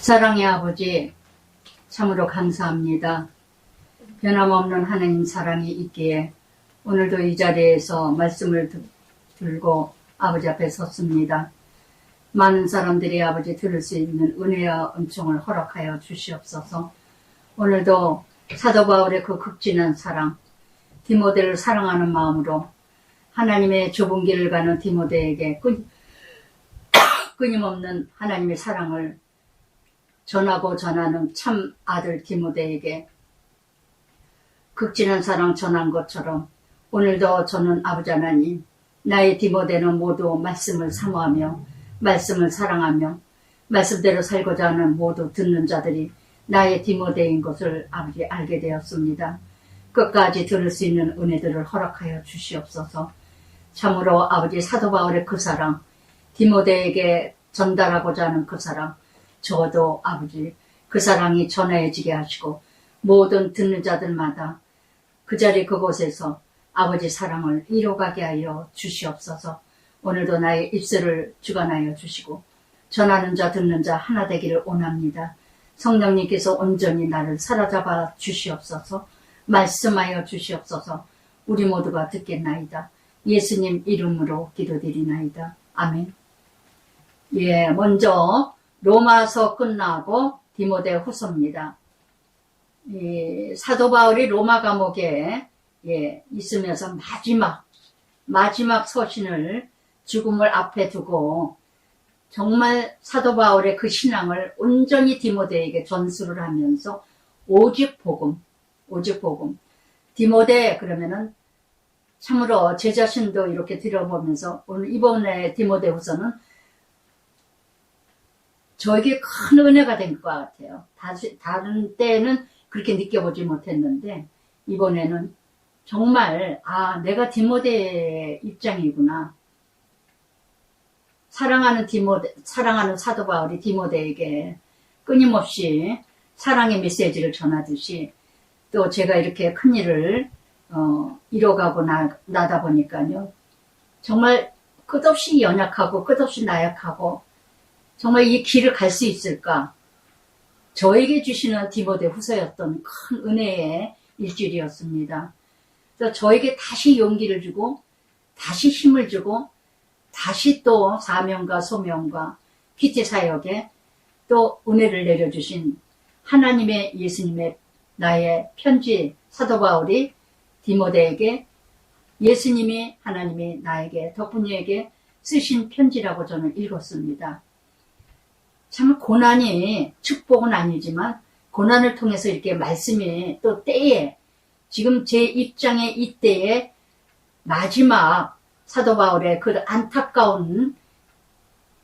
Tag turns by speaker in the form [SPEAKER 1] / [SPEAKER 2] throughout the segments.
[SPEAKER 1] 사랑의 아버지, 참으로 감사합니다. 변함없는 하나님 사랑이 있기에 오늘도 이 자리에서 말씀을 들고 아버지 앞에 섰습니다. 많은 사람들이 아버지 들을 수 있는 은혜와 은총을 허락하여 주시옵소서. 오늘도 사도 바울의 그 극진한 사랑, 디모데를 사랑하는 마음으로 하나님의 좁은 길을 가는 디모데에게 끊임없는 하나님의 사랑을 전하고 전하는 참 아들 디모데에게 극진한 사랑 전한 것처럼 오늘도 저는 아버지 하나님, 나의 디모데는 모두 말씀을 사모하며 말씀을 사랑하며 말씀대로 살고자 하는 모두 듣는 자들이 나의 디모데인 것을 아버지 알게 되었습니다. 끝까지 들을 수 있는 은혜들을 허락하여 주시옵소서. 참으로 아버지 사도 바울의 그 사랑, 디모데에게 전달하고자 하는 그 사랑, 저도 아버지 그 사랑이 전해지게 하시고 모든 듣는 자들마다 그 자리 그곳에서 아버지 사랑을 이뤄가게 하여 주시옵소서. 오늘도 나의 입술을 주관하여 주시고 전하는 자 듣는 자 하나 되기를 원합니다. 성령님께서 온전히 나를 사로잡아 주시옵소서. 말씀하여 주시옵소서. 우리 모두가 듣겠나이다. 예수님 이름으로 기도드리나이다. 아멘. 예, 먼저 로마서 끝나고 디모데 후서입니다. 사도 바울이 로마 감옥에 있으면서 마지막 서신을 죽음을 앞에 두고 정말 사도 바울의 그 신앙을 온전히 디모데에게 전수를 하면서 오직 복음. 디모데 그러면은 참으로 제 자신도 이렇게 들어보면서 오늘 이번에 디모데 후서는 저에게 큰 은혜가 된 것 같아요. 다른 때는 그렇게 느껴보지 못했는데 이번에는 정말 내가 디모데의 입장이구나. 사랑하는 사도 바울이 디모데에게 끊임없이 사랑의 메시지를 전하듯이 또 제가 이렇게 큰 일을 이뤄가고 나다 보니까요. 정말 끝없이 연약하고 끝없이 나약하고 정말 이 길을 갈 수 있을까? 저에게 주시는 디모데 후서였던 큰 은혜의 일주일이었습니다. 그래서 저에게 다시 용기를 주고 다시 힘을 주고 다시 또 사명과 소명과 PT 사역에 또 은혜를 내려주신 하나님의 예수님의 나의 편지 사도 바울이 디모데에게 예수님이 하나님이 나에게 덕분이에게 쓰신 편지라고 저는 읽었습니다. 참 고난이 축복은 아니지만 고난을 통해서 이렇게 말씀이 또 때에 지금 제 입장에 이때에 마지막 사도 바울의 그 안타까운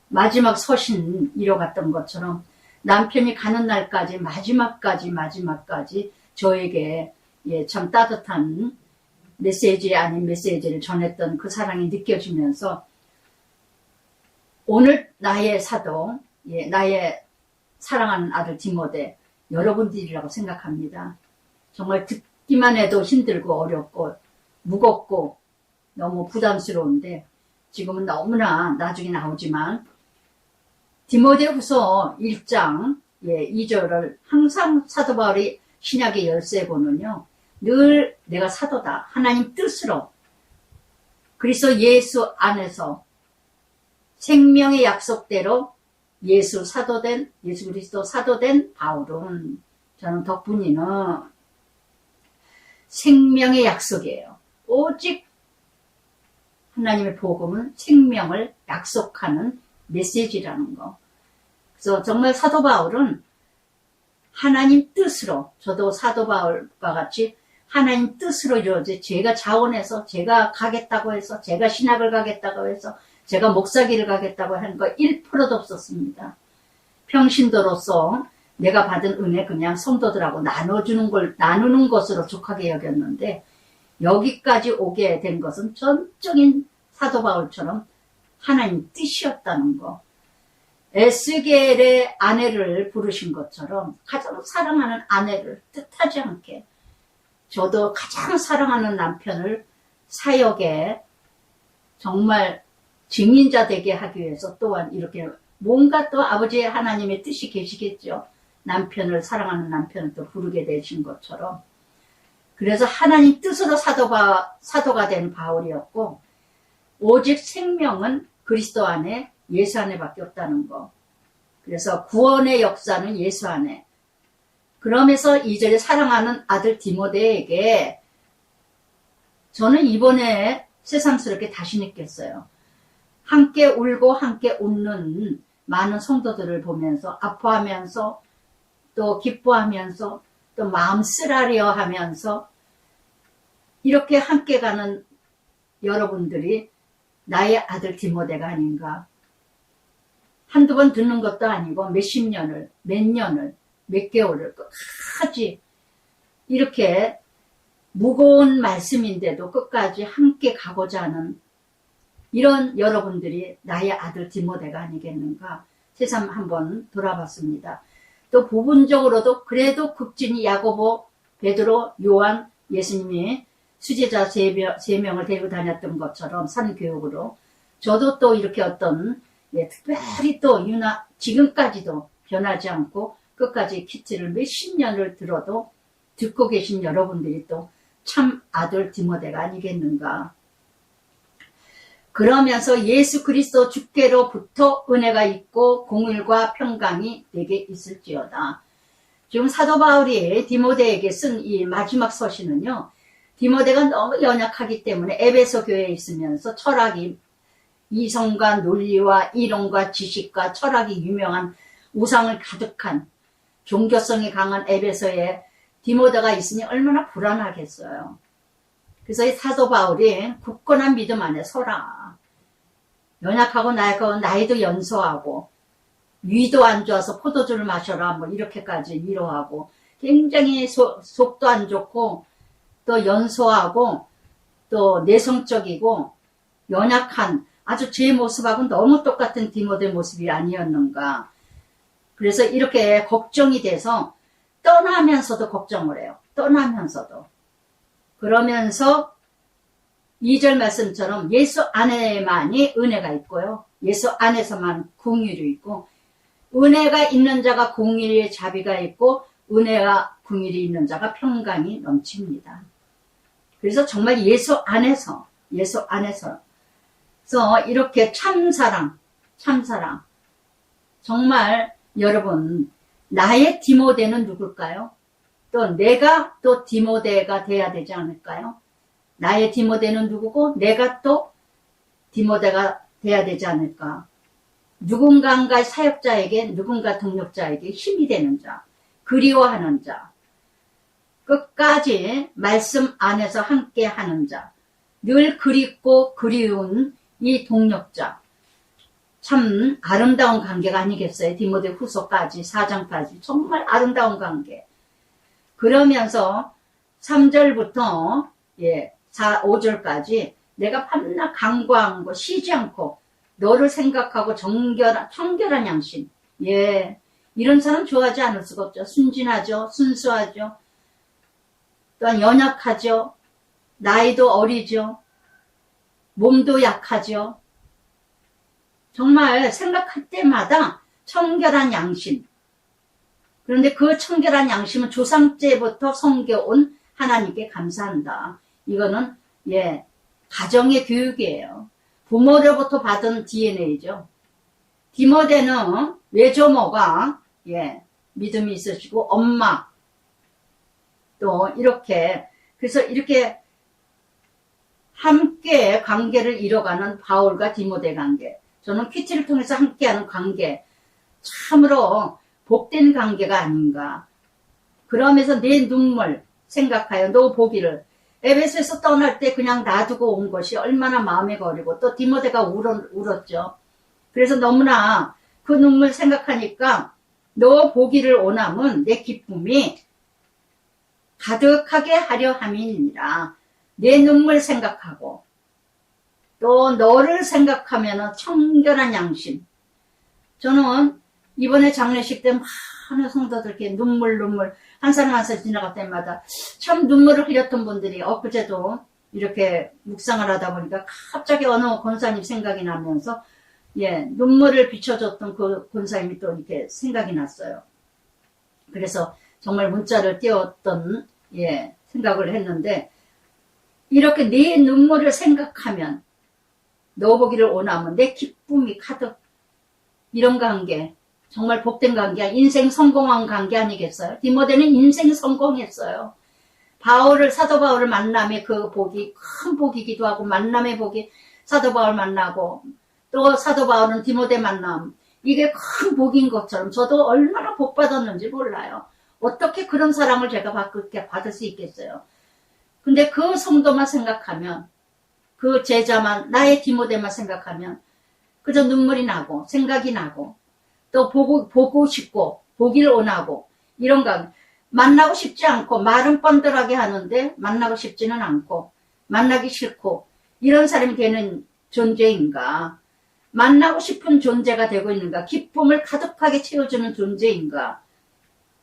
[SPEAKER 1] 마지막 서신 이뤄갔던 것처럼 남편이 가는 날까지 마지막까지 저에게 참 따뜻한 메시지 아닌 메시지를 전했던 그 사랑이 느껴지면서 오늘 나의 사도 나의 사랑하는 아들 디모데 여러분들이라고 생각합니다. 정말 듣기만 해도 힘들고 어렵고 무겁고 너무 부담스러운데 지금은 너무나 나중에 나오지만 디모데 후서 1장 2절을 항상 사도 바울이 신약의 열쇠고는요. 늘 내가 사도다. 하나님 뜻으로 그리스도 예수 안에서 생명의 약속대로 예수 그리스도 사도된 바울은 저는 덕분이는 생명의 약속이에요. 오직 하나님의 복음은 생명을 약속하는 메시지라는 거. 그래서 정말 사도 바울은 하나님 뜻으로 저도 사도 바울과 같이 하나님 뜻으로 이루어져 제가 자원해서 제가 가겠다고 해서 제가 신학을 가겠다고 해서 제가 목사기를 가겠다고 하는 거 1%도 없었습니다. 평신도로서 내가 받은 은혜 그냥 성도들하고 나누는 것으로 족하게 여겼는데 여기까지 오게 된 것은 전적인 사도 바울처럼 하나님 뜻이었다는 거. 에스겔의 아내를 부르신 것처럼 가장 사랑하는 아내를 뜻하지 않게 저도 가장 사랑하는 남편을 사역에 정말 증인자 되게 하기 위해서 또한 이렇게 뭔가 또 아버지 하나님의 뜻이 계시겠죠. 남편을 사랑하는 남편을 또 부르게 되신 것처럼. 그래서 하나님 뜻으로 사도가 된 바울이었고, 오직 생명은 그리스도 안에 예수 안에 밖에 없다는 거. 그래서 구원의 역사는 예수 안에. 그러면서 2절에 사랑하는 아들 디모데에게 저는 이번에 새삼스럽게 다시 느꼈어요. 함께 울고 함께 웃는 많은 성도들을 보면서 아파하면서 또 기뻐하면서 또 마음 쓰라려 하면서 이렇게 함께 가는 여러분들이 나의 아들 디모데가 아닌가. 한두 번 듣는 것도 아니고 몇십 년을, 몇 년을, 몇 개월을 끝까지 이렇게 무거운 말씀인데도 끝까지 함께 가고자 하는 이런 여러분들이 나의 아들 디모데가 아니겠는가. 새삼 한번 돌아봤습니다. 또 부분적으로도 그래도 극진히 야고보, 베드로, 요한, 예수님이 수제자 3명을 데리고 다녔던 것처럼 산교육으로 저도 또 이렇게 어떤 특별히 또 지금까지도 변하지 않고 끝까지 키트를 몇십 년을 들어도 듣고 계신 여러분들이 또 참 아들 디모데가 아니겠는가. 그러면서 예수 그리스도 주께로부터 은혜가 있고 공의와 평강이 내게 있을지어다. 지금 사도 바울이 디모데에게 쓴 이 마지막 서신은요. 디모데가 너무 연약하기 때문에 에베소 교회에 있으면서 철학이 이성과 논리와 이론과 지식과 철학이 유명한 우상을 가득한 종교성이 강한 에베소에 디모데가 있으니 얼마나 불안하겠어요. 그래서 이 사도 바울이 굳건한 믿음 안에 서라. 연약하고 나이도 연소하고 위도 안 좋아서 포도주를 마셔라 뭐 이렇게까지 위로하고 굉장히 속도 안 좋고 또 연소하고 또 내성적이고 연약한 아주 제 모습하고는 너무 똑같은 디모데 모습이 아니었는가. 그래서 이렇게 걱정이 돼서 떠나면서도 걱정을 해요. 떠나면서도. 그러면서 2절 말씀처럼 예수 안에만이 은혜가 있고요. 예수 안에서만 긍휼이 있고 은혜가 있는 자가 긍휼의 자비가 있고 은혜와 긍휼이 있는 자가 평강이 넘칩니다. 그래서 정말 예수 안에서 그래서 이렇게 참사랑 정말 여러분 나의 디모데는 누굴까요? 또 내가 또 디모데가 돼야 되지 않을까요? 나의 디모데는 누구고 내가 또 디모데가 돼야 되지 않을까? 누군가의 사역자에게 누군가 동력자에게 힘이 되는 자, 그리워하는 자, 끝까지 말씀 안에서 함께 하는 자, 늘 그립고 그리운 이 동력자, 참 아름다운 관계가 아니겠어요? 디모데 후서까지 4장까지 정말 아름다운 관계. 그러면서 3절부터 5절까지 내가 밤낮 간구한 거 쉬지 않고 너를 생각하고 청결한 양심. 이런 사람 좋아하지 않을 수가 없죠. 순진하죠. 순수하죠. 또한 연약하죠. 나이도 어리죠. 몸도 약하죠. 정말 생각할 때마다 청결한 양심. 그런데 그 청결한 양심은 조상 때부터 섬겨온 하나님께 감사한다. 이거는 가정의 교육이에요. 부모로부터 받은 DNA죠. 디모데는 외조모가 믿음이 있으시고 엄마 또 그래서 이렇게 함께 관계를 이뤄가는 바울과 디모데 관계. 저는 퀴티를 통해서 함께하는 관계. 참으로 복된 관계가 아닌가. 그러면서 내 눈물 생각하여 너 보기를 에베소에서 떠날 때 그냥 놔두고 온 것이 얼마나 마음에 거리고 또 디모데가 울었죠. 그래서 너무나 그 눈물 생각하니까 너 보기를 원함은 내 기쁨이 가득하게 하려 함이니라. 내 눈물 생각하고 또 너를 생각하면 청결한 양심. 저는 이번에 장례식 때 많은 성도들께 눈물 한 사람 한 사람 지나갈 때마다 참 눈물을 흘렸던 분들이 엊그제도 이렇게 묵상을 하다 보니까 갑자기 어느 권사님 생각이 나면서 예, 눈물을 비춰줬던 그 권사님이 또 이렇게 생각이 났어요. 그래서 정말 문자를 띄웠던, 예, 생각을 했는데, 이렇게 네 눈물을 생각하면, 너 보기를 원하면 내 기쁨이 가득, 이런 관계, 정말 복된 관계야. 인생 성공한 관계 아니겠어요? 디모데는 인생 성공했어요. 사도 바울을 만남의 그 복이 큰 복이기도 하고, 만남의 복이 사도 바울 만나고, 또 사도 바울은 디모데 만남, 이게 큰 복인 것처럼 저도 얼마나 복 받았는지 몰라요. 어떻게 그런 사랑을 제가 받을 수 있겠어요. 근데 그 성도만 생각하면, 그 제자만, 나의 디모데만 생각하면 그저 눈물이 나고 생각이 나고 또 보고 싶고 보기를 원하고, 이런 거 만나고 싶지 않고 말은 뻔들하게 하는데 만나고 싶지는 않고 만나기 싫고, 이런 사람이 되는 존재인가? 만나고 싶은 존재가 되고 있는가? 기쁨을 가득하게 채워주는 존재인가?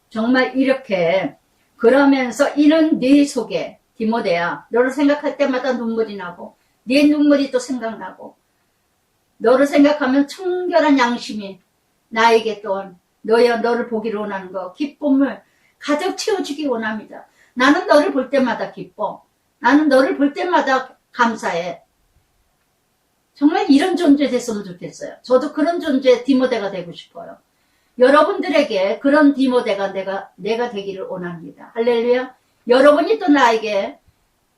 [SPEAKER 1] 정말 이렇게, 그러면서 이는 네 속에, 디모데야, 너를 생각할 때마다 눈물이 나고 네 눈물이 또 생각나고, 너를 생각하면 청결한 양심이 나에게 또한 너를 보기를 원하는 거, 기쁨을 가득 채워주기 원합니다. 나는 너를 볼 때마다 기뻐. 나는 너를 볼 때마다 감사해. 정말 이런 존재 됐으면 좋겠어요. 저도 그런 존재 디모데가 되고 싶어요. 여러분들에게 그런 디모데가 내가 되기를 원합니다. 할렐루야. 여러분이 또 나에게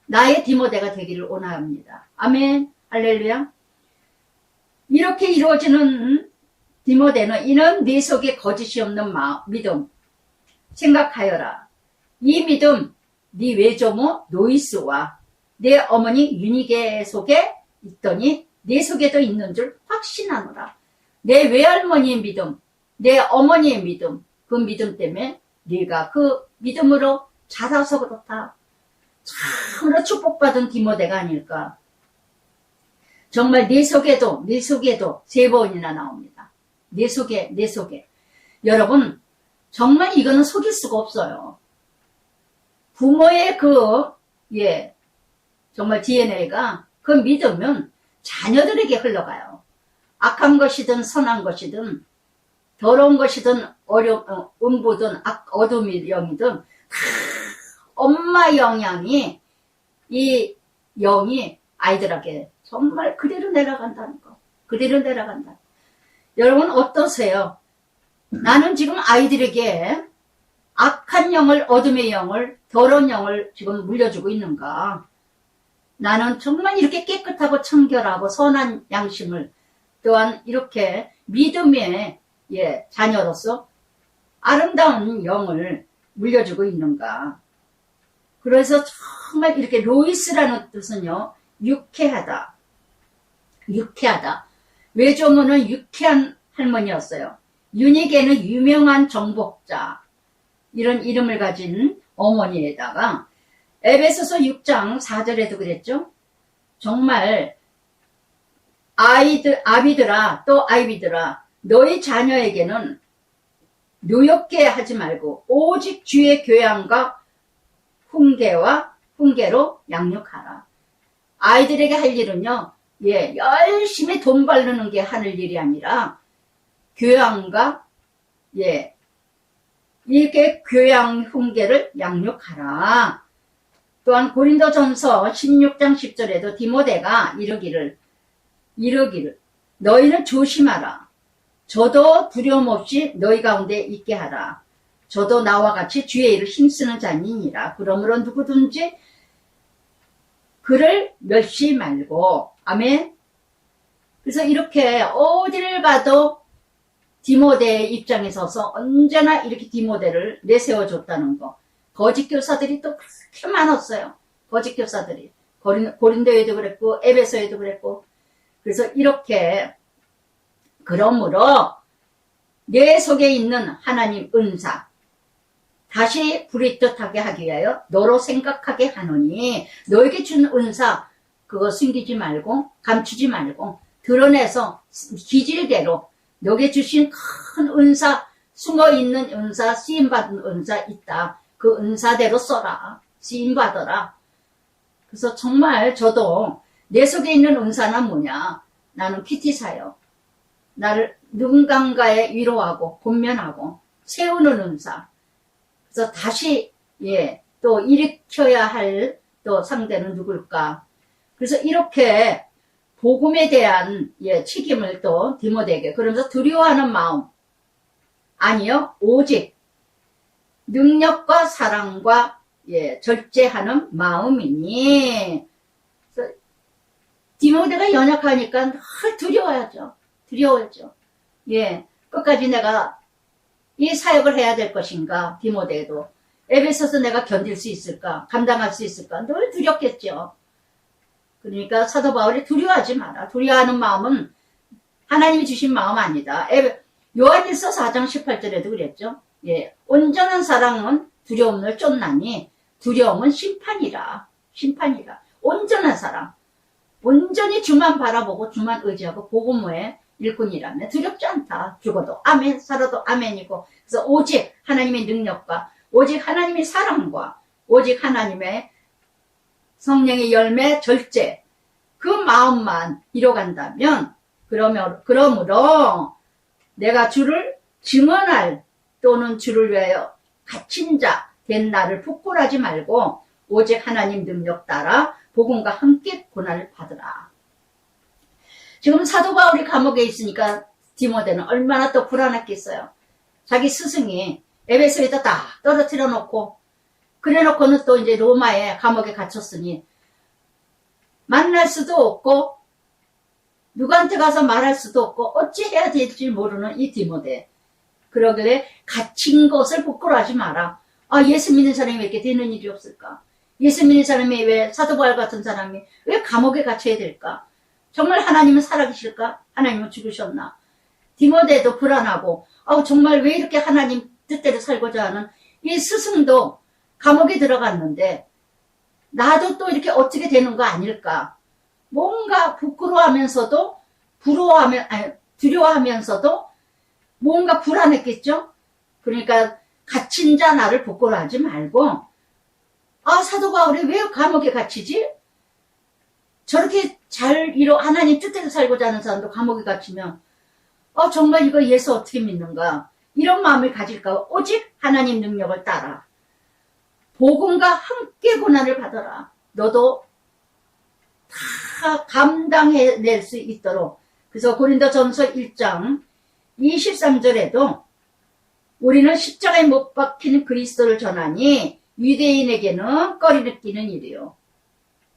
[SPEAKER 1] 나의 디모데가 되기를 원합니다. 아멘. 할렐루야. 이렇게 이루어지는 디모데는, 이는 네 속에 거짓이 없는 믿음 생각하여라. 이 믿음 네 외조모 노이스와 내 어머니 유니게 속에 있더니 내 속에도 있는 줄 확신하노라. 내 외할머니의 믿음, 내 어머니의 믿음, 그 믿음 때문에 네가 그 믿음으로 자라서 그렇다. 참으로 축복받은 디모데가 아닐까. 정말 내 속에도 세 번이나 나옵니다. 내 속에. 여러분, 정말 이거는 속일 수가 없어요. 부모의 정말 DNA가 그 믿으면 자녀들에게 흘러가요. 악한 것이든 선한 것이든 더러운 것이든 음부든 어둠의 영이든 엄마 영향이, 이 영이 아이들에게 정말 그대로 내려간다는 거. 그대로 내려간다. 여러분 어떠세요? 나는 지금 아이들에게 악한 영을, 어둠의 영을, 더러운 영을 지금 물려주고 있는가? 나는 정말 이렇게 깨끗하고 청결하고 선한 양심을, 또한 이렇게 믿음의 자녀로서 아름다운 영을 물려주고 있는가? 그래서 정말 이렇게 로이스라는 뜻은요, 유쾌하다. 외조모는 유쾌한 할머니였어요. 유니게는 유명한 정복자, 이런 이름을 가진 어머니에다가 에베소서 6장 4절에도 그랬죠. 정말 아비들아, 너희 자녀에게는 노엽게 하지 말고 오직 주의 교양과 훈계로 양육하라. 아이들에게 할 일은요, 열심히 돈 바르는 게 하는 일이 아니라 교양과 이렇게 교양 훈계를 양육하라. 또한 고린도전서 16장 10절에도 디모데가 이르기를 너희는 조심하라. 저도 두려움 없이 너희 가운데 있게 하라. 저도 나와 같이 주의 일을 힘쓰는 자니니라. 그러므로 누구든지 그를 멸시 말고. 아멘. 그래서 이렇게 어디를 가도 디모데의 입장에 서서 언제나 이렇게 디모데를 내세워줬다는 거. 거짓 교사들이 또 그렇게 많았어요. 거짓 교사들이. 고린도에도 그랬고 에베소에도 그랬고. 그래서 이렇게, 그러므로 내 속에 있는 하나님 은사 다시 부릿듯하게 하기 위하여 너로 생각하게 하노니, 너에게 준 은사 그거 숨기지 말고 감추지 말고 드러내서 기질대로 너에게 주신 큰 은사, 숨어있는 은사, 쓰임받은 은사 있다. 그 은사대로 써라. 쓰임받아라. 그래서 정말 저도 내 속에 있는 은사는 뭐냐? 나는 큐티사요. 나를 누군가에 위로하고 권면하고 세우는 은사. 그래서 다시 또 일으켜야 할 또 상대는 누굴까? 그래서 이렇게 복음에 대한 책임을 또 디모데에게, 그러면서 두려워하는 마음 아니요, 오직 능력과 사랑과 절제하는 마음이니. 그래서 디모데가 연약하니까 늘 두려워하죠. 끝까지 내가 이 사역을 해야 될 것인가? 디모데도 에베소서 내가 견딜 수 있을까? 감당할 수 있을까? 늘 두렵겠죠. 그러니까 사도 바울이 두려워하지 마라. 두려워하는 마음은 하나님이 주신 마음 아니다. 요한일서 4장 18절에도 그랬죠. 온전한 사랑은 두려움을 쫓나니 두려움은 심판이라. 온전한 사랑. 온전히 주만 바라보고 주만 의지하고 복음의 일꾼이라면 두렵지 않다. 죽어도 아멘, 살아도 아멘이고. 그래서 오직 하나님의 능력과 오직 하나님의 사랑과 오직 하나님의 성령의 열매, 절제, 그 마음만 이뤄간다면, 그러므로 내가 주를 증언할 또는 주를 위하여 갇힌 자 된 나를 부끄러워하지 말고 오직 하나님 능력 따라 복음과 함께 고난을 받으라. 지금 사도 바울이 감옥에 있으니까 디모데는 얼마나 또 불안했겠어요. 자기 스승이 에베소에다 다 떨어뜨려 놓고, 그래 놓고는 또 이제 로마에 감옥에 갇혔으니 만날 수도 없고 누구한테 가서 말할 수도 없고 어찌 해야 될지 모르는 이 디모데. 그러길래 갇힌 것을 부끄러워하지 마라. 예수 믿는 사람이 왜 이렇게 되는 일이 없을까? 예수 믿는 사람이 왜, 사도 바울 같은 사람이 왜 감옥에 갇혀야 될까? 정말 하나님은 살아계실까? 하나님은 죽으셨나? 디모데도 불안하고, 정말 왜 이렇게 하나님 뜻대로 살고자 하는 이 스승도 감옥에 들어갔는데 나도 또 이렇게 어떻게 되는 거 아닐까? 뭔가 부끄러워하면서도 두려워하면서도 뭔가 불안했겠죠? 그러니까 갇힌 자 나를 부끄러워하지 말고, 사도 바울이 왜 감옥에 갇히지? 저렇게 하나님 뜻대로 살고자 하는 사람도 감옥에 갇히면 정말 이거 예수 어떻게 믿는가? 이런 마음을 가질까? 오직 하나님 능력을 따라 복음과 함께 고난을 받아라. 너도 다 감당해낼 수 있도록. 그래서 고린도전서 1장 23절에도 우리는 십자가에 못 박힌 그리스도를 전하니 유대인에게는 꺼리 느끼는 일이요,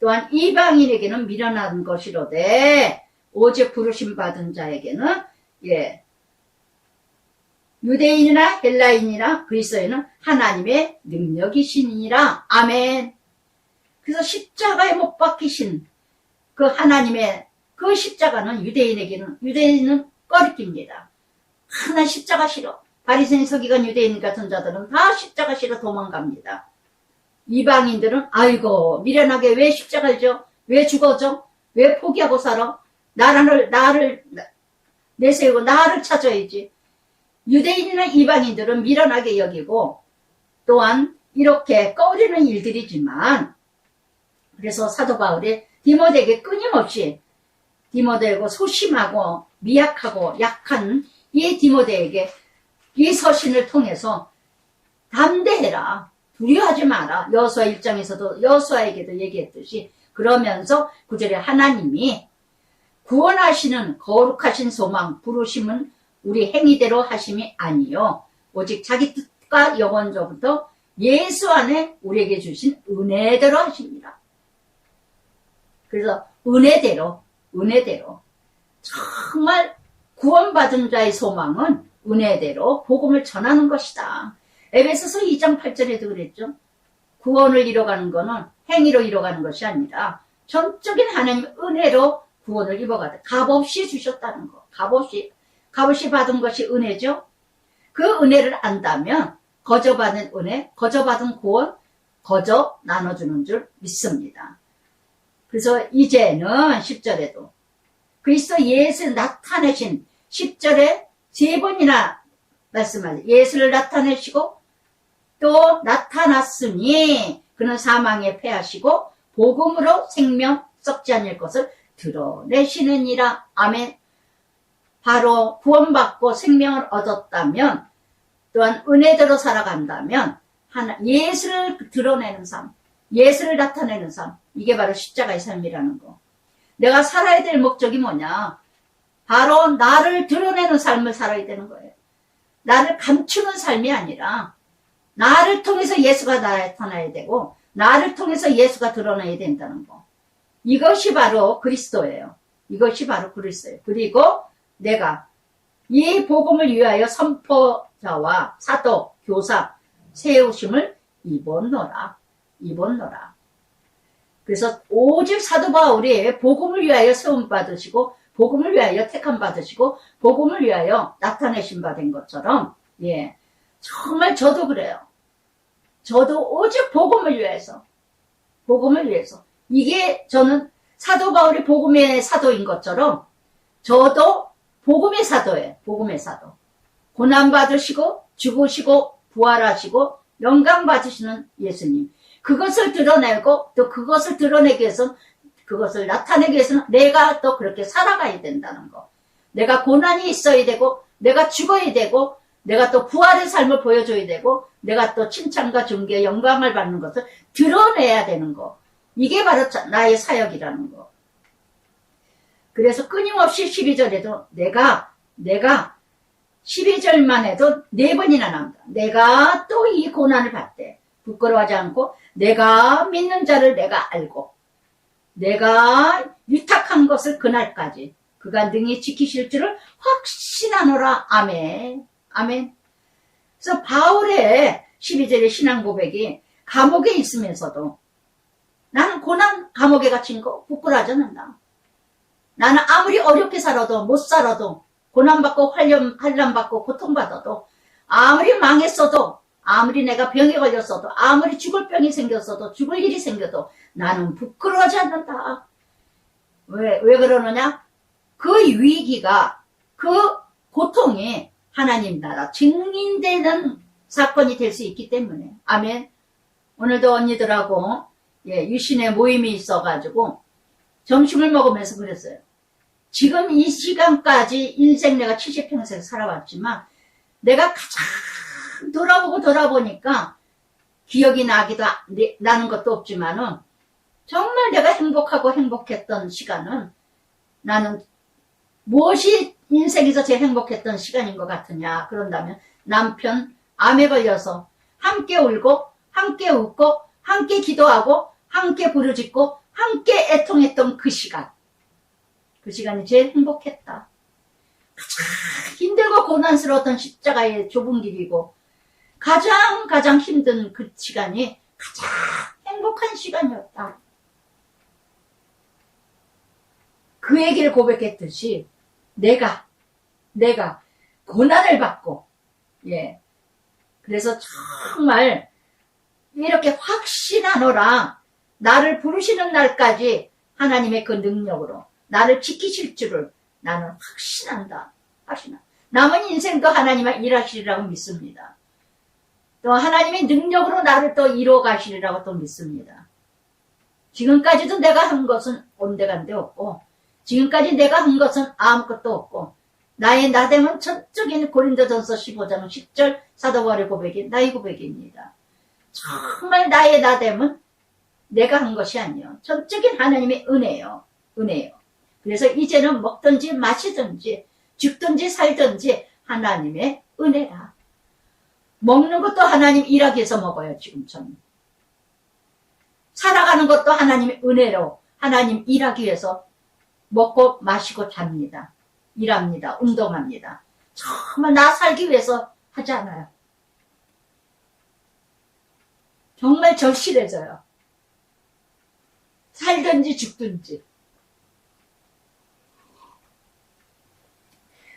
[SPEAKER 1] 또한 이방인에게는 미련한 것이로되 오직 부르심 받은 자에게는 유대인이나 헬라인이나 그리스도인은 하나님의 능력이시니라. 아멘. 그래서 십자가에 못 박히신 그 하나님의 그 십자가는 유대인은 꺼리낍니다. 나 십자가 싫어. 바리새인 서기관 유대인 같은 자들은 다 십자가 싫어 도망갑니다. 이방인들은 아이고 미련하게 왜 십자가를 져? 왜 죽어져? 왜 포기하고 살아? 나를 내세우고 나를 찾아야지. 유대인이나 이방인들은 미련하게 여기고 또한 이렇게 꺼리는 일들이지만, 그래서 사도 바울이 디모데에게 끊임없이 디모데고 소심하고 미약하고 약한 이 디모데에게 이 서신을 통해서 담대해라, 두려워하지 마라. 여호수아 1장에서도 여호수아에게도 얘기했듯이, 그러면서 9절에 하나님이 구원하시는 거룩하신 소망 부르심은 우리 행위대로 하심이 아니요 오직 자기 뜻과 영원조부터 예수 안에 우리에게 주신 은혜대로 하십니다. 그래서 은혜대로 정말 구원받은 자의 소망은 은혜대로 복음을 전하는 것이다. 에베소서 2장 8절에도 그랬죠. 구원을 이뤄가는 것은 행위로 이뤄가는 것이 아니라 전적인 하나님 은혜로 구원을 입어가다 값없이 주셨다는 거. 값없이 받은 것이 은혜죠. 그 은혜를 안다면 거저 받은 은혜, 거저 받은 구원, 거저 나눠주는 줄 믿습니다. 그래서 이제는 10절에도 그리스도 예수 나타내신 10절에 3번이나 말씀하죠. 예수를 나타내시고 또 나타났으니 그는 사망에 패하시고 복음으로 생명 썩지 않을 것을 드러내시느니라. 아멘. 바로 구원받고 생명을 얻었다면, 또한 은혜대로 살아간다면 예수를 드러내는 삶, 예수를 나타내는 삶, 이게 바로 십자가의 삶이라는 거. 내가 살아야 될 목적이 뭐냐? 바로 나를 드러내는 삶을 살아야 되는 거예요. 나를 감추는 삶이 아니라 나를 통해서 예수가 나타나야 되고 나를 통해서 예수가 드러나야 된다는 거. 이것이 바로 그리스도예요. 이것이 바로 그리스도예요. 그리고 내가 이 복음을 위하여 선포자와 사도, 교사, 세우심을 입었노라. 그래서 오직 사도 바울이 복음을 위하여 세움 받으시고 복음을 위하여 택함 받으시고 복음을 위하여 나타내신 바 된 것처럼, 예, 정말 저도 그래요. 저도 오직 복음을 위해서 이게 저는 사도 바울이 복음의 사도인 것처럼 저도 복음의 사도예요. 복음의 사도. 고난 받으시고 죽으시고 부활하시고 영광 받으시는 예수님. 그것을 드러내고 또 그것을 드러내기 위해서는, 그것을 나타내기 위해서는 내가 또 그렇게 살아가야 된다는 거. 내가 고난이 있어야 되고 내가 죽어야 되고 내가 또 부활의 삶을 보여줘야 되고 내가 또 칭찬과 존귀의 영광을 받는 것을 드러내야 되는 거. 이게 바로 나의 사역이라는 거. 그래서 끊임없이 12절에도 내가 12절만 해도 4번이나 나온다. 내가 또 이 고난을 받되 부끄러워하지 않고 내가 믿는 자를 내가 알고 내가 위탁한 것을 그날까지 그가 능히 지키실 줄을 확신하노라. 아멘. 아멘. 그래서 바울의 12절의 신앙 고백이 감옥에 있으면서도 나는 고난 감옥에 갇힌 거 부끄러워하지 않는다. 나는 아무리 어렵게 살아도 못 살아도 고난받고 환난받고 고통받아도 아무리 망했어도 아무리 내가 병에 걸렸어도 아무리 죽을 병이 생겼어도 죽을 일이 생겨도 나는 부끄러워하지 않는다. 왜 그러느냐? 그 위기가 그 고통이 하나님 나라 증인되는 사건이 될 수 있기 때문에. 아멘. 오늘도 언니들하고 유신의 모임이 있어가지고 점심을 먹으면서 그랬어요. 지금 이 시간까지 인생 내가 70평생 살아왔지만 내가 가장 돌아보니까 기억이 나는 것도 없지만은 정말 내가 행복했던 시간은 나는 무엇이 인생에서 제일 행복했던 시간인 것 같으냐. 그런다면 남편 암에 걸려서 함께 울고 함께 웃고 함께 기도하고 함께 부르짖고 함께 애통했던 그 시간이 제일 행복했다. 가장 힘들고 고난스러웠던 십자가의 좁은 길이고 가장 힘든 그 시간이 가장 행복한 시간이었다. 그 얘기를 고백했듯이 내가 고난을 받고, 그래서 정말 이렇게 확신하노라. 나를 부르시는 날까지 하나님의 그 능력으로 나를 지키실 줄을 나는 확신한다. 남은 인생도 하나님은 일하시리라고 믿습니다. 또 하나님의 능력으로 나를 또 이루어 가시리라고 또 믿습니다. 지금까지도 내가 한 것은 온데간데 없고 지금까지 내가 한 것은 아무것도 없고 나의 나됨은 전적인 고린도전서 15장 10절 사도 바울의 고백이 나의 고백입니다. 정말 나의 나됨은 내가 한 것이 아니요. 전적인 하나님의 은혜요. 그래서 이제는 먹든지 마시든지 죽든지 살든지 하나님의 은혜라. 먹는 것도 하나님 일하기 위해서 먹어요. 지금 저는. 살아가는 것도 하나님의 은혜로 하나님 일하기 위해서 먹고 마시고 잡니다. 일합니다. 운동합니다. 정말 나 살기 위해서 하지 않아요. 정말 절실해져요. 살든지 죽든지.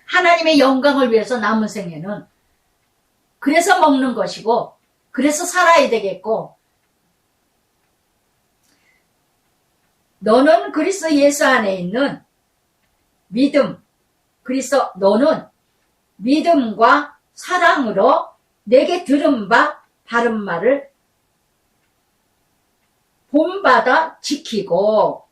[SPEAKER 1] 하나님의 영광을 위해서 남은 생애는 그래서 먹는 것이고 그래서 살아야 되겠고 너는 그리스도 예수 안에 있는 믿음, 너는 믿음과 사랑으로 내게 들은 바 바른 말을 본받아 지키고,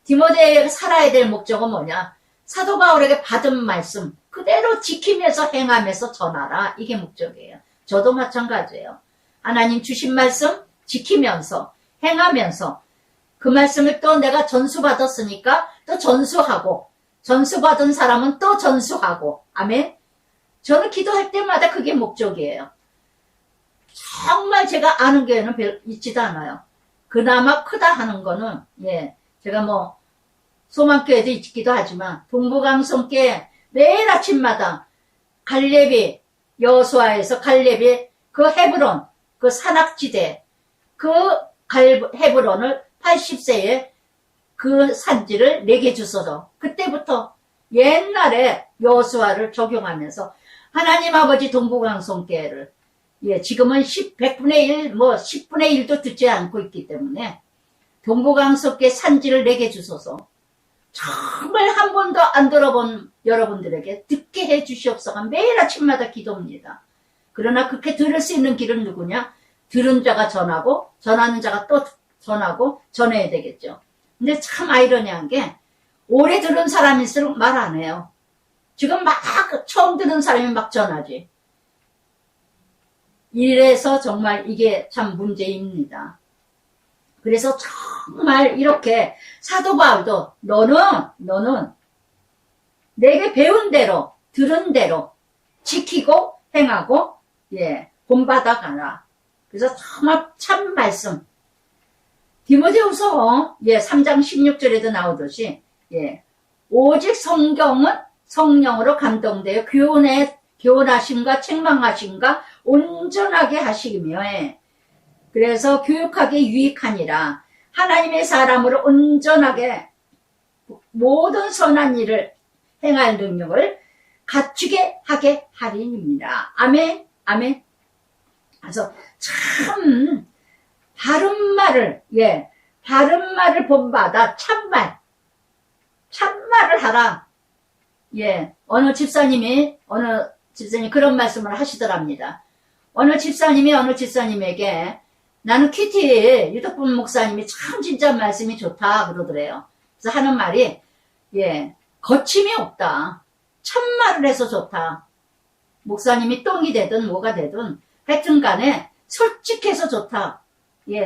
[SPEAKER 1] 디모데가 살아야 될 목적은 뭐냐? 사도 바울에게 받은 말씀 그대로 지키면서 행하면서 전하라. 이게 목적이에요. 저도 마찬가지예요. 하나님 주신 말씀 지키면서 행하면서 그 말씀을 또 내가 전수받았으니까 또 전수하고 전수받은 사람은 또 전수하고 아멘. 저는 기도할 때마다 그게 목적이에요. 정말 제가 아는 교회는 별 있지도 않아요. 그나마 크다 하는 거는 제가 뭐 소망교회도 있기도 하지만 동부강성교회 매일 아침마다 갈렙이 여호수아에서 갈렙이 그 헤브론 그 산악지대 그 헤브론을 80세에 그 산지를 내게 주소서. 그때부터 옛날에 여호수아를 적용하면서 하나님 아버지 동부강성교회를 지금은 100분의 1, 10분의 1도 듣지 않고 있기 때문에 동부강성교회 산지를 내게 주소서. 정말 한 번도 안 들어본 여러분들에게 듣게 해 주시옵소서. 매일 아침마다 기도입니다. 그러나 그렇게 들을 수 있는 길은 누구냐? 들은 자가 전하고 전하는 자가 또 전하고 전해야 되겠죠. 근데 참 아이러니한 게 오래 들은 사람일수록 말 안 해요. 지금 막 처음 들은 사람이 막 전하지. 이래서 정말 이게 참 문제입니다. 그래서 정말 이렇게 사도 바울도 너는 내게 배운 대로 들은 대로 지키고 행하고 본받아 가라. 그래서 정말 참 말씀 디모데후서 3장 16절에도 나오듯이 오직 성경은 성령으로 감동되어 교훈하심과 책망하심과 온전하게 하시며 그래서 교육하기 유익하니라. 하나님의 사람으로 온전하게 모든 선한 일을 행할 능력을 갖추게 하게 하리니라. 아멘. 아멘. 그래서 참 바른 말을 본받아 참말을 하라. 어느 집사님이 그런 말씀을 하시더랍니다. 어느 집사님에게 나는 큐티 유덕분 목사님이 참 진짜 말씀이 좋다 그러더래요. 그래서 하는 말이 거침이 없다. 참말을 해서 좋다. 목사님이 똥이 되든 뭐가 되든 하여튼 간에 솔직해서 좋다.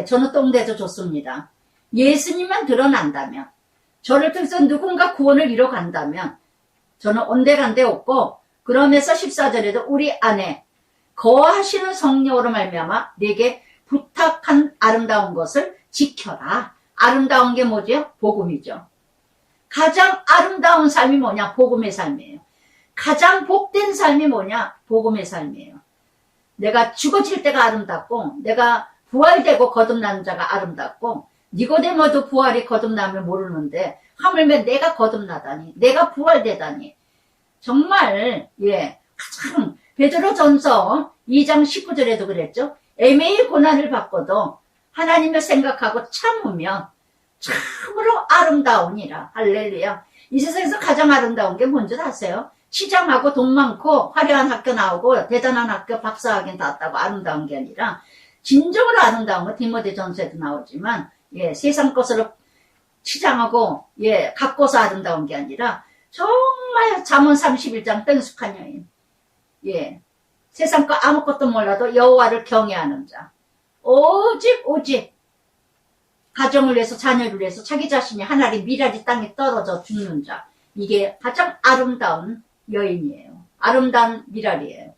[SPEAKER 1] 저는 똥돼도 좋습니다. 예수님만 드러난다면 저를 통해서 누군가 구원을 이뤄간다면 저는 온데간데 없고 그러면서 14절에도 우리 안에 거하시는 성령으로 말미암아 내게 부탁한 아름다운 것을 지켜라. 아름다운 게 뭐죠? 복음이죠. 가장 아름다운 삶이 뭐냐? 복음의 삶이에요. 가장 복된 삶이 뭐냐? 복음의 삶이에요. 내가 죽어질 때가 아름답고 내가 부활되고 거듭나는 자가 아름답고 니고데모도 부활이 거듭나면 모르는데 하물며 내가 거듭나다니 내가 부활되다니 정말 가장 베드로전서 2장 19절에도 그랬죠. 애매히 고난을 받고도 하나님을 생각하고 참으면 참으로 아름다우니라. 할렐루야. 이 세상에서 가장 아름다운 게 뭔지 아세요? 시장하고 돈 많고 화려한 학교 나오고 대단한 학교 박사학위 땄다고 아름다운 게 아니라 진정으로 아름다운 거 디모데전서에도 나오지만 세상 것으로 치장하고 갖고서 아름다운 게 아니라 정말 잠언 31장 땡숙한 여인 세상 거 아무것도 몰라도 여호와를 경외하는 자 오직 가정을 위해서 자녀를 위해서 자기 자신이 하나님 미랄이 땅에 떨어져 죽는 자 이게 가장 아름다운 여인이에요. 아름다운 미랄이에요.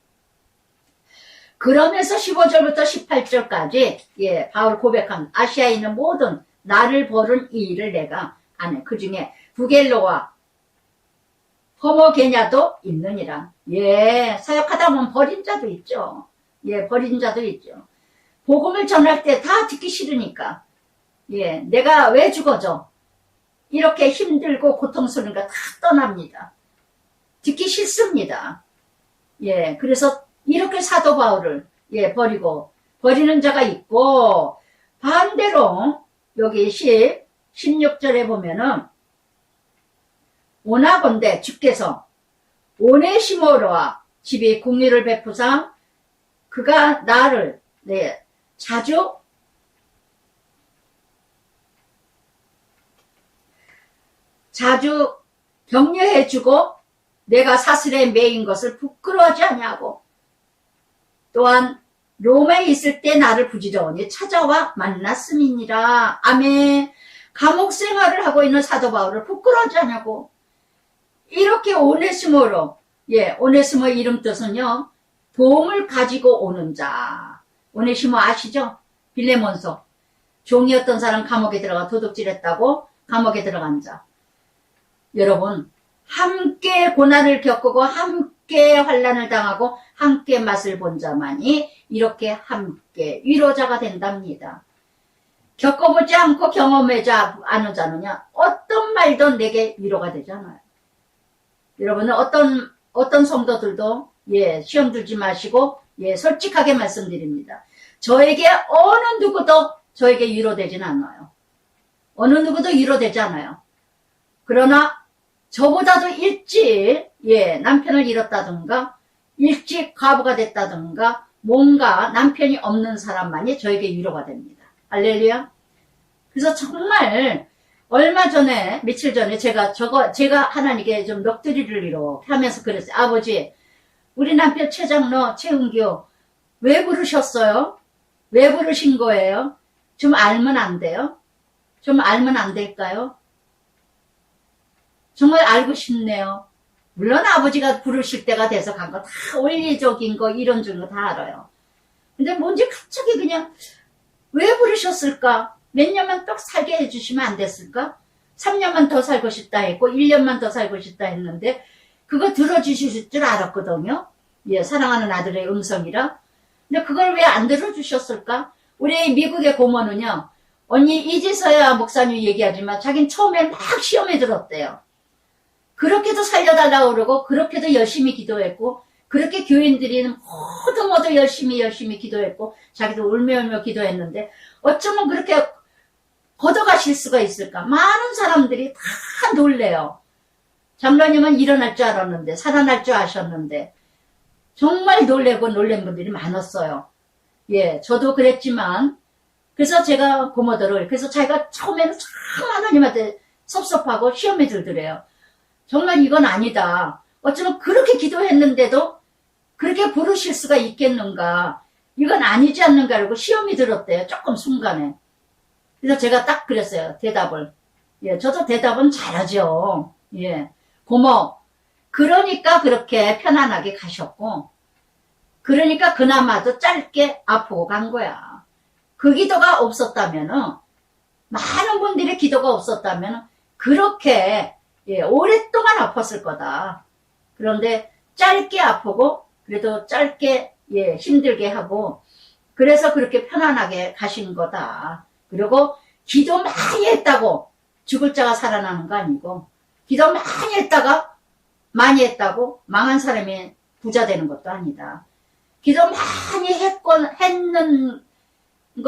[SPEAKER 1] 그러면서 15절부터 18절까지 바울 고백한 아시아에 있는 모든 나를 버른 이 일을 내가 아네. 그 중에 부겔로와 호모게냐도 있느니라. 사역하다 보면 버린 자도 있죠. 버린 자도 있죠. 복음을 전할 때 다 듣기 싫으니까 내가 왜 죽어져? 이렇게 힘들고 고통스러우니까 다 떠납니다. 듣기 싫습니다. 그래서 이렇게 사도 바울을 버리는 자가 있고 반대로 여기 16절에 보면은 오나건대 주께서 오네시모로와 집에 공의를 베푸사 그가 나를 자주 격려해주고 내가 사슬에 매인 것을 부끄러워하지 않냐고. 또한 로마에 있을 때 나를 부지런히 찾아와 만났음이니라. 아멘. 감옥 생활을 하고 있는 사도 바울을 부끄러워하지 않냐고. 이렇게 오네시모로, 오네시모 이름 뜻은요, 도움을 가지고 오는 자. 오네시모 아시죠? 빌레몬서. 종이었던 사람 감옥에 들어가 도둑질했다고 감옥에 들어간 자. 여러분, 함께 고난을 겪고 함께 환난을 당하고 함께 맛을 본 자만이 이렇게 함께 위로자가 된답니다. 겪어보지 않고 경험하지 않은 자는요, 어떤 말도 내게 위로가 되지 않아요. 여러분은 어떤 성도들도 시험 들지 마시고 솔직하게 말씀드립니다. 저에게 어느 누구도 저에게 위로되진 않아요. 어느 누구도 위로되지 않아요. 그러나 저보다도 일찍 남편을 잃었다든가 일찍 과부가 됐다든가 뭔가 남편이 없는 사람만이 저에게 위로가 됩니다. 할렐루야. 그래서 정말 얼마 전에 며칠 전에 제가 하나님께 좀 넋두리를 이렇게 하면서 그랬어요. 아버지, 우리 남편 최장로 최은교 왜 부르셨어요? 왜 부르신 거예요? 좀 알면 안 돼요? 좀 알면 안 될까요? 정말 알고 싶네요. 물론 아버지가 부르실 때가 돼서 간 거 다 원리적인 거 이런 거 다 알아요. 근데 뭔지 갑자기 그냥 왜 부르셨을까? 몇 년만 또 살게 해주시면 안 됐을까? 3년만 더 살고 싶다 했고 1년만 더 살고 싶다 했는데 그거 들어주실 줄 알았거든요. 사랑하는 아들의 음성이라. 근데 그걸 왜 안 들어주셨을까? 우리 미국의 고모는요. 언니 이제서야 목사님 얘기하지만 자기는 처음에 막 시험에 들었대요. 그렇게도 살려달라고 그러고 그렇게도 열심히 기도했고 그렇게 교인들이 모두 열심히 기도했고 자기도 울며 기도했는데 어쩌면 그렇게 걷어가실 수가 있을까? 많은 사람들이 다 놀래요. 장로님은 일어날 줄 알았는데 살아날 줄 아셨는데 정말 놀란 분들이 많았어요. 저도 그랬지만 그래서 제가 고모들을 그래서 자기가 처음에는 참 하나님한테 섭섭하고 시험에 들더래요. 정말 이건 아니다. 어쩌면 그렇게 기도했는데도 그렇게 부르실 수가 있겠는가. 이건 아니지 않는가 그러고 시험이 들었대요. 조금 순간에. 그래서 제가 딱 그랬어요. 대답을. 저도 대답은 잘하죠. 고모. 그러니까 그렇게 편안하게 가셨고 그러니까 그나마도 짧게 아프고 간 거야. 그 기도가 없었다면은 많은 분들의 기도가 없었다면 그렇게 오랫동안 아팠을 거다. 그런데 짧게 아프고 그래도 짧게 힘들게 하고 그래서 그렇게 편안하게 가신 거다. 그리고 기도 많이 했다고 죽을 자가 살아나는 거 아니고 기도 많이 했다고 망한 사람이 부자 되는 것도 아니다. 기도 많이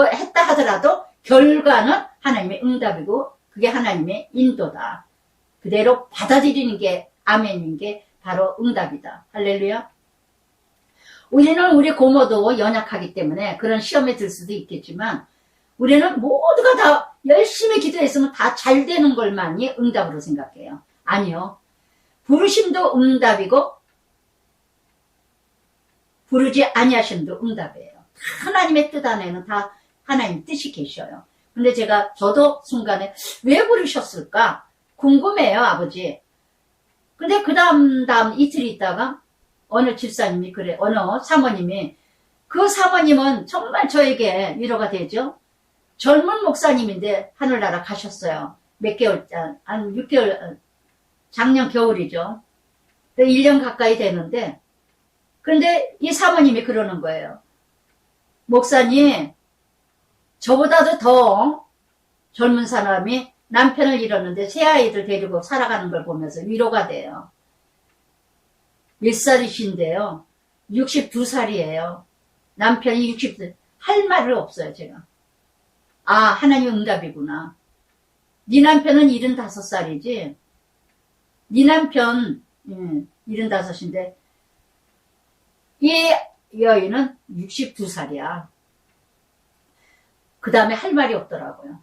[SPEAKER 1] 했다 하더라도 결과는 하나님의 응답이고 그게 하나님의 인도다. 그대로 받아들이는 게 아멘인 게 바로 응답이다. 할렐루야. 우리는 우리 고모도 연약하기 때문에 그런 시험에 들 수도 있겠지만 우리는 모두가 다 열심히 기도했으면 다 잘 되는 걸만이 응답으로 생각해요. 아니요. 부르심도 응답이고 부르지 아니하심도 응답이에요. 하나님의 뜻 안에는 다 하나님 뜻이 계셔요. 근데 저도 순간에 왜 부르셨을까? 궁금해요, 아버지. 근데 그 다음 이틀 있다가 어느 집사님이 어느 사모님이 그 사모님은 정말 저에게 위로가 되죠. 젊은 목사님인데 하늘나라 가셨어요. 몇 개월, 한 6개월, 작년 겨울이죠. 1년 가까이 되는데 그런데 이 사모님이 그러는 거예요. 목사님, 저보다도 더 젊은 사람이 남편을 잃었는데 새 아이들 데리고 살아가는 걸 보면서 위로가 돼요. 몇 살이신데요? 62살이에요. 남편이 60살. 할 말이 없어요, 제가. 아, 하나님 응답이구나. 네 남편은 75살이지? 네 남편 75인데 이 여인은 62살이야. 그 다음에 할 말이 없더라고요.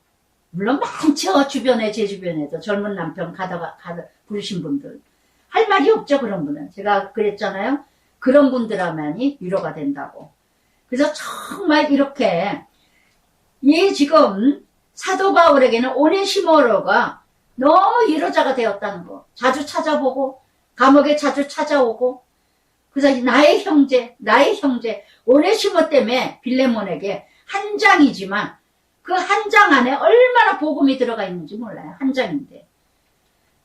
[SPEAKER 1] 물론 많죠. 주변에, 제 주변에도 젊은 남편 부르신 분들. 할 말이 없죠, 그런 분은. 제가 그랬잖아요. 그런 분들하면이 위로가 된다고. 그래서 정말 이렇게, 지금 사도 바울에게는 오네시모로가 너무 위로자가 되었다는 거. 자주 찾아보고, 감옥에 자주 찾아오고, 그래서 나의 형제, 오네시모 때문에 빌레몬에게 한 장이지만, 그 한 장 안에 얼마나 복음이 들어가 있는지 몰라요. 한 장인데.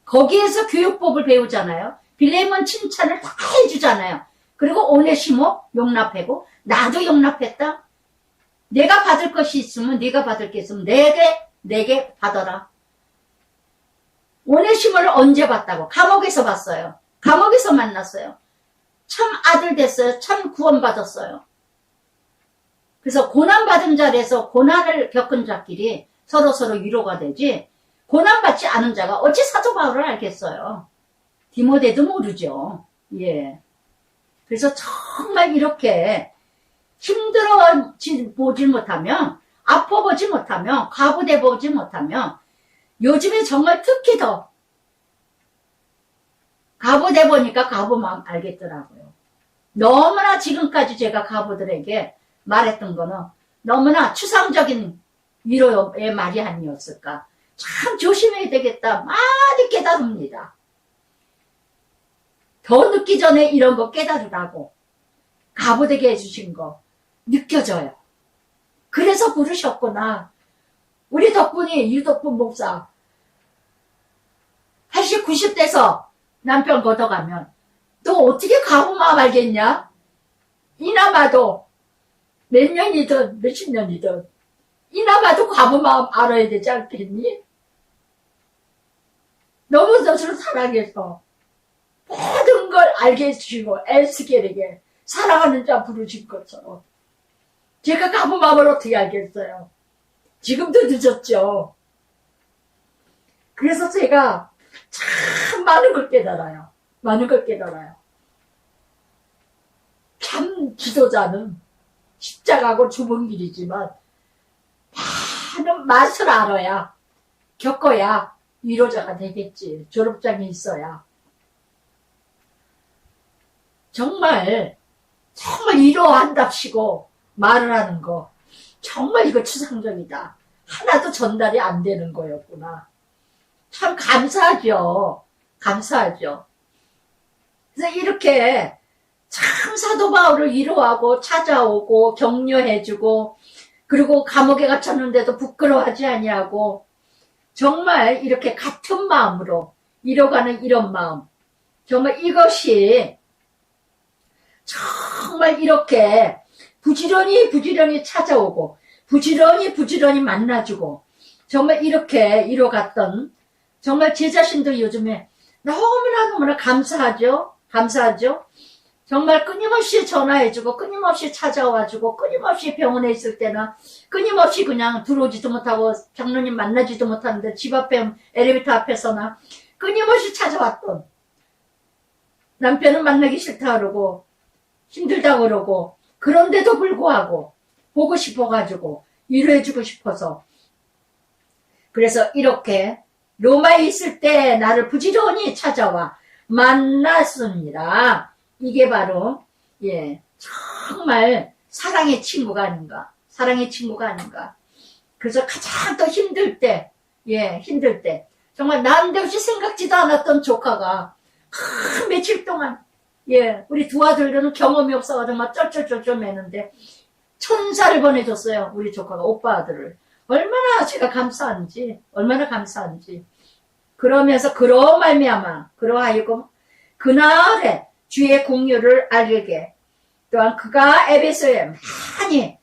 [SPEAKER 1] 거기에서 교육법을 배우잖아요. 빌레몬 칭찬을 다 해주잖아요. 그리고 오네시모 용납하고, 나도 용납했다. 내가 받을 것이 있으면, 네가 받을 게 있으면 내게 받아라. 오네시모를 언제 봤다고? 감옥에서 봤어요. 감옥에서 만났어요. 참 아들 됐어요. 참 구원받았어요. 그래서 고난받은 자리에서 고난을 겪은 자끼리 서로 위로가 되지, 고난받지 않은 자가 어찌 사도 바울을 알겠어요. 디모데도 모르죠. 예. 그래서 정말 이렇게 힘들어 보지 못하면, 아파 보지 못하면, 과부돼 보지 못하면, 요즘에 정말 특히 더 과부돼 보니까 과부 마음 알겠더라고요. 너무나 지금까지 제가 과부들에게 말했던 거는 너무나 추상적인 위로의 말이 아니었을까. 참 조심해야 되겠다. 많이 깨달습니다. 더 늦기 전에 이런 거 깨달으라고 과부되게 해주신 거 느껴져요. 그래서 부르셨구나. 우리 덕분이, 유덕분 목사 80, 90대서 남편 걷어가면 너 어떻게 과부 마음 알겠냐? 이나마도 몇 년이든 몇십 년이든 이나마도 과부 마음 알아야 되지 않겠니? 너무 저를 사랑해서 모든 걸 알게 해주시고 에스겔에게 사랑하는 자 부르신 것처럼 제가 과부 마음을 어떻게 알겠어요? 지금도 늦었죠. 그래서 제가 참 많은 걸 깨달아요. 많은 걸 깨달아요. 참 지도자는 십자가고 좁은 길이지만 많은 맛을 알아야, 겪어야 위로자가 되겠지. 졸업장이 있어야. 정말 위로한답시고 말을 하는 거 정말 이거 추상적이다. 하나도 전달이 안 되는 거였구나. 참 감사하죠. 감사하죠. 그래서 이렇게 참 사도 바울을 위로하고 찾아오고 격려해주고, 그리고 감옥에 갇혔는데도 부끄러워하지 아니하고, 정말 이렇게 같은 마음으로 위로가는 이런 마음, 정말 이것이 정말 이렇게 부지런히 찾아오고 부지런히 만나주고, 정말 이렇게 위로갔던, 정말 제 자신도 요즘에 너무나 감사하죠. 감사하죠. 정말 끊임없이 전화해주고, 끊임없이 찾아와주고, 끊임없이 병원에 있을 때는 끊임없이 그냥 들어오지도 못하고 장로님 만나지도 못하는데 집 앞에 엘리베이터 앞에서나 끊임없이 찾아왔던, 남편은 만나기 싫다 그러고 힘들다 그러고, 그런데도 불구하고 보고 싶어가지고 위로해주고 싶어서, 그래서 이렇게 로마에 있을 때 나를 부지런히 찾아와 만났습니다. 이게 바로 정말 사랑의 친구가 아닌가. 사랑의 친구가 아닌가. 그래서 가장 더 힘들 때 정말 난데없이 생각지도 않았던 조카가 며칠 동안 우리 두 아들들은 경험이 없어가지고 막 쩔쩔쩔쩔 매는데 천사를 보내줬어요. 우리 조카가 오빠 아들을. 얼마나 제가 감사한지, 얼마나 감사한지. 그러면서 그러하여금 그날에 주의 공유를 알게, 또한 그가 에베소에 많이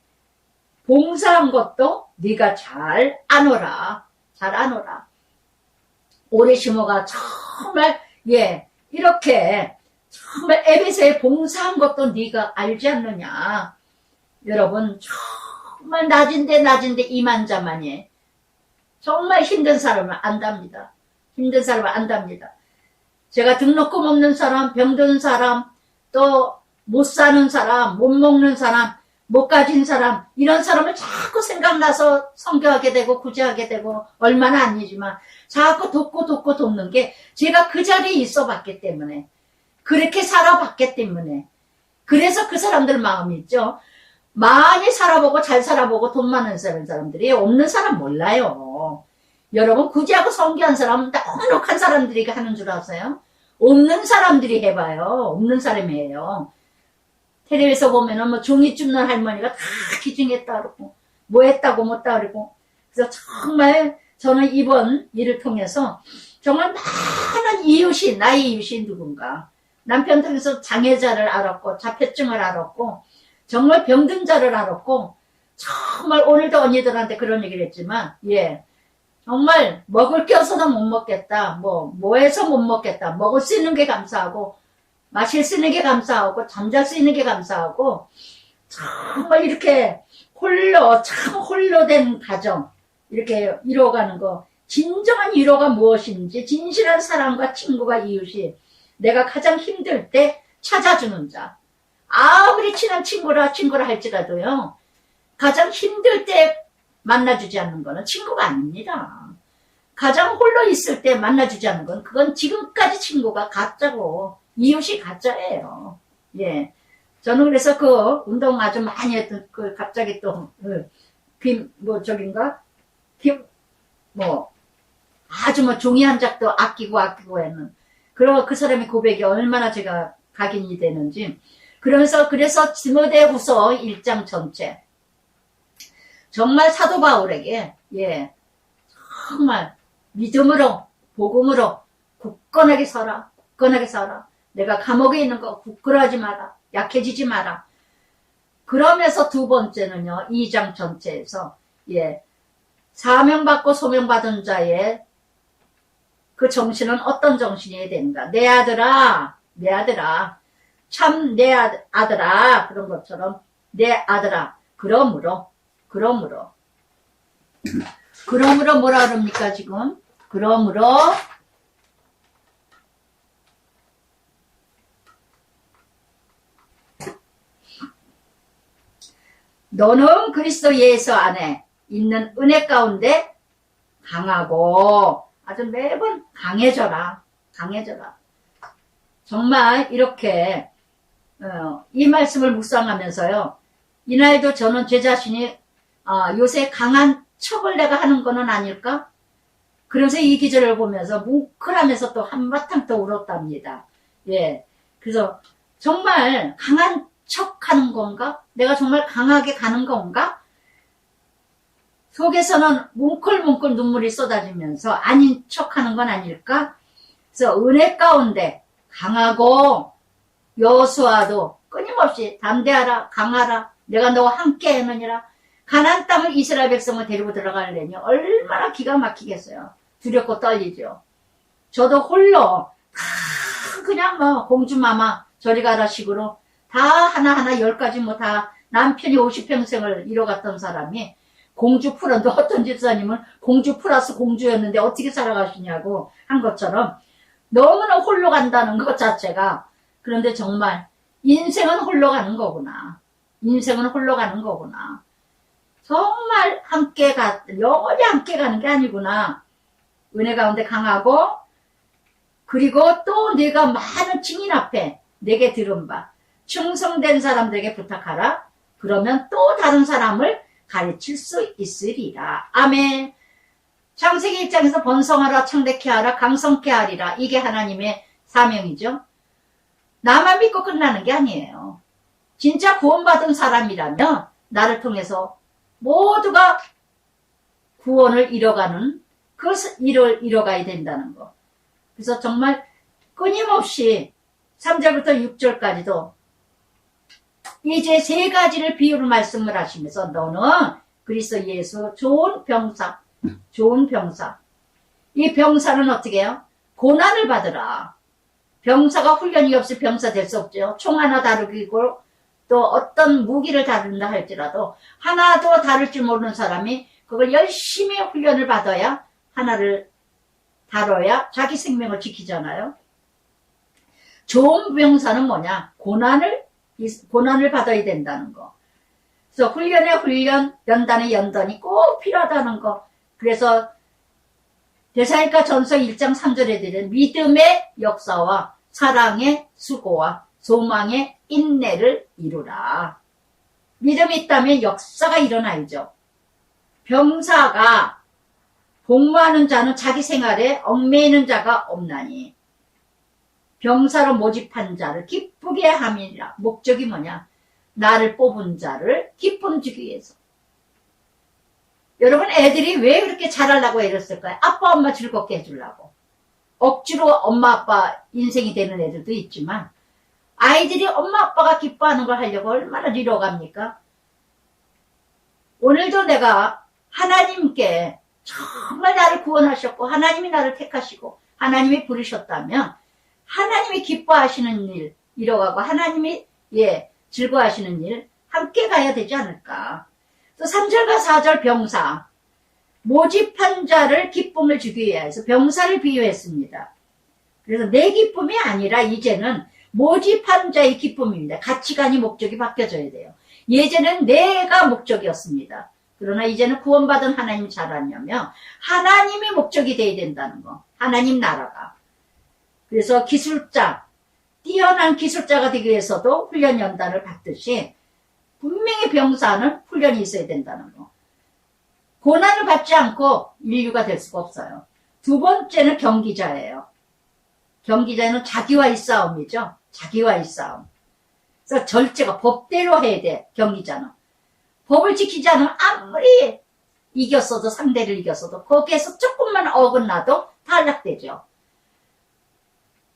[SPEAKER 1] 봉사한 것도 네가 잘 아노라. 잘 아노라. 오네시모가 정말 이렇게 정말 에베소에 봉사한 것도 네가 알지 않느냐. 여러분 정말 낮은데 이만자만이 정말 힘든 사람을 안답니다. 힘든 사람을 안답니다. 제가 등록금 없는 사람, 병든 사람, 또 못 사는 사람, 못 먹는 사람, 못 가진 사람, 이런 사람을 자꾸 생각나서 성교하게 되고 구제하게 되고 얼마나 아니지만 자꾸 돕고 돕는 게 제가 그 자리에 있어 봤기 때문에, 그렇게 살아봤기 때문에, 그래서 그 사람들 마음이 있죠. 많이 살아보고 잘 살아보고 돈 많은 사람들이 없는 사람 몰라요. 여러분, 구제하고 성교한 사람은 넉넉한 사람들이 하는 줄 아세요? 없는 사람들이 해봐요. 없는 사람이 해요. 텔레비에서 보면은 뭐 종이 줍는 할머니가 다 기증했다 그러고 뭐 했다고 못다 그러고. 그래서 정말 저는 이번 일을 통해서 정말 많은 이웃이, 나의 이웃이 누군가, 남편 통해서 장애자를 알았고 자폐증을 알았고 정말 병든 자를 알았고, 정말 오늘도 언니들한테 그런 얘기를 했지만, 예, 정말 먹을 게 없어서 못 먹겠다, 뭐 해서 못 먹겠다, 먹을 수 있는 게 감사하고 마실 수 있는 게 감사하고 잠잘 수 있는 게 감사하고, 정말 이렇게 참 홀로 된 가정 이렇게 이뤄가는 거, 진정한 위로가 무엇인지, 진실한 사랑과 친구가 이웃이 내가 가장 힘들 때 찾아주는 자, 아무리 친한 친구라 할지라도요, 가장 힘들 때 만나주지 않는 거는 친구가 아닙니다. 가장 홀로 있을 때 만나주지 않는 건, 그건 지금까지 친구가 가짜고 이웃이 가짜예요. 예. 저는 그래서 그 운동 아주 많이 했던, 갑자기 또, 아주 종이 한 장도 아끼고 했는, 그 사람의 고백이 얼마나 제가 각인이 되는지. 그래서 디모데후서 1장 전체. 정말 사도 바울에게, 예, 정말 믿음으로, 복음으로 굳건하게 서라. 내가 감옥에 있는 거 부끄러워하지 마라. 약해지지 마라. 그러면서 두 번째는요, 2장 전체에서, 예, 사명받고 소명받은 자의 그 정신은 어떤 정신이어야 되는가. 내 아들아, 참 내 아들아, 그런 것처럼 내 아들아. 그러므로 뭐라 그럽니까 지금? 그러므로 너는 그리스도 예수 안에 있는 은혜 가운데 강하고, 아주 매번 강해져라. 정말 이렇게 이 말씀을 묵상하면서요, 이날도 저는 제 자신이 요새 강한 척을 내가 하는 거는 아닐까? 그래서 이 기절을 보면서 뭉클하면서 또 한바탕 또 울었답니다. 예. 그래서 정말 강한 척 하는 건가? 내가 정말 강하게 가는 건가? 속에서는 뭉클뭉클 눈물이 쏟아지면서 아닌 척 하는 건 아닐까? 그래서 은혜 가운데 강하고, 여호수아도 끊임없이 담대하라, 강하라, 내가 너와 함께 했느니라. 가나안 땅을 이스라엘 백성을 데리고 들어가려니 얼마나 기가 막히겠어요. 두렵고 떨리죠. 저도 홀로 그냥 공주마마 저리 가라 식으로 다 하나하나 10가지 다 남편이 50평생을 이뤄갔던 사람이 공주 풀었는데, 어떤 집사님은 공주 플러스 공주였는데 어떻게 살아가시냐고 한 것처럼 너무나 홀로 간다는 것 자체가. 그런데 정말 인생은 홀로 가는 거구나. 정말 영원히 함께 가는 게 아니구나. 은혜 가운데 강하고, 그리고 또 네가 많은 증인 앞에 내게 들은 바 충성된 사람들에게 부탁하라. 그러면 또 다른 사람을 가르칠 수 있으리라. 아멘. 창세기 1장에서 번성하라, 창대케 하라, 강성케 하리라. 이게 하나님의 사명이죠. 나만 믿고 끝나는 게 아니에요. 진짜 구원받은 사람이라면 나를 통해서 모두가 구원을 이뤄가는 그 일을 이뤄가야 된다는 거. 그래서 정말 끊임없이 3절부터 6절까지도 이제 3가지를 비유로 말씀을 하시면서 너는 그리스도 예수 좋은 병사. 이 병사는 어떻게 해요? 고난을 받으라. 병사가 훈련이 없이 병사 될 수 없죠. 총 하나 다루기고 또 어떤 무기를 다룬다 할지라도 하나도 다룰 줄 모르는 사람이 그걸 열심히 훈련을 받아야 하나를 다뤄야 자기 생명을 지키잖아요. 좋은 병사는 뭐냐? 고난을 받아야 된다는 거. 그래서 훈련에 훈련, 연단에 연단이 꼭 필요하다는 거. 그래서 데살로니가 전서 1장 3절에 드린 믿음의 역사와 사랑의 수고와 소망의 인내를 이루라. 믿음이 있다면 역사가 일어나야죠. 병사가 복무하는 자는 자기 생활에 얽매이는 자가 없나니 병사로 모집한 자를 기쁘게 함이라. 목적이 뭐냐? 나를 뽑은 자를 기쁨 주기 위해서. 여러분, 애들이 왜 그렇게 잘하려고 애렸을까요? 아빠 엄마 즐겁게 해주려고. 억지로 엄마 아빠 인생이 되는 애들도 있지만 아이들이 엄마 아빠가 기뻐하는 걸 하려고 얼마나 리러갑니까? 오늘도 내가 하나님께 정말 나를 구원하셨고 하나님이 나를 택하시고 하나님이 부르셨다면 하나님이 기뻐하시는 일 이뤄가고 하나님이 즐거워하시는 일 함께 가야 되지 않을까. 또 3절과 4절 병사 모집한 자를 기쁨을 주기 위해서 병사를 비유했습니다. 그래서 내 기쁨이 아니라 이제는 모집한 자의 기쁨입니다. 가치관이 목적이 바뀌어져야 돼요. 예전엔 내가 목적이었습니다. 그러나 이제는 구원받은 하나님 잘하냐면 하나님이 목적이 돼야 된다는 거. 하나님 나라가. 그래서 기술자, 뛰어난 기술자가 되기 위해서도 훈련 연단을 받듯이 분명히 병사는 훈련이 있어야 된다는 거. 고난을 받지 않고 인류가 될 수가 없어요. 두 번째는 경기자예요. 경기자는 자기와의 싸움이죠. 자기와의 싸움. 그래서 절제가 법대로 해야 돼. 경기자는. 법을 지키지 않으면 아무리 이겼어도 상대를 이겼어도 거기에서 조금만 어긋나도 탈락되죠.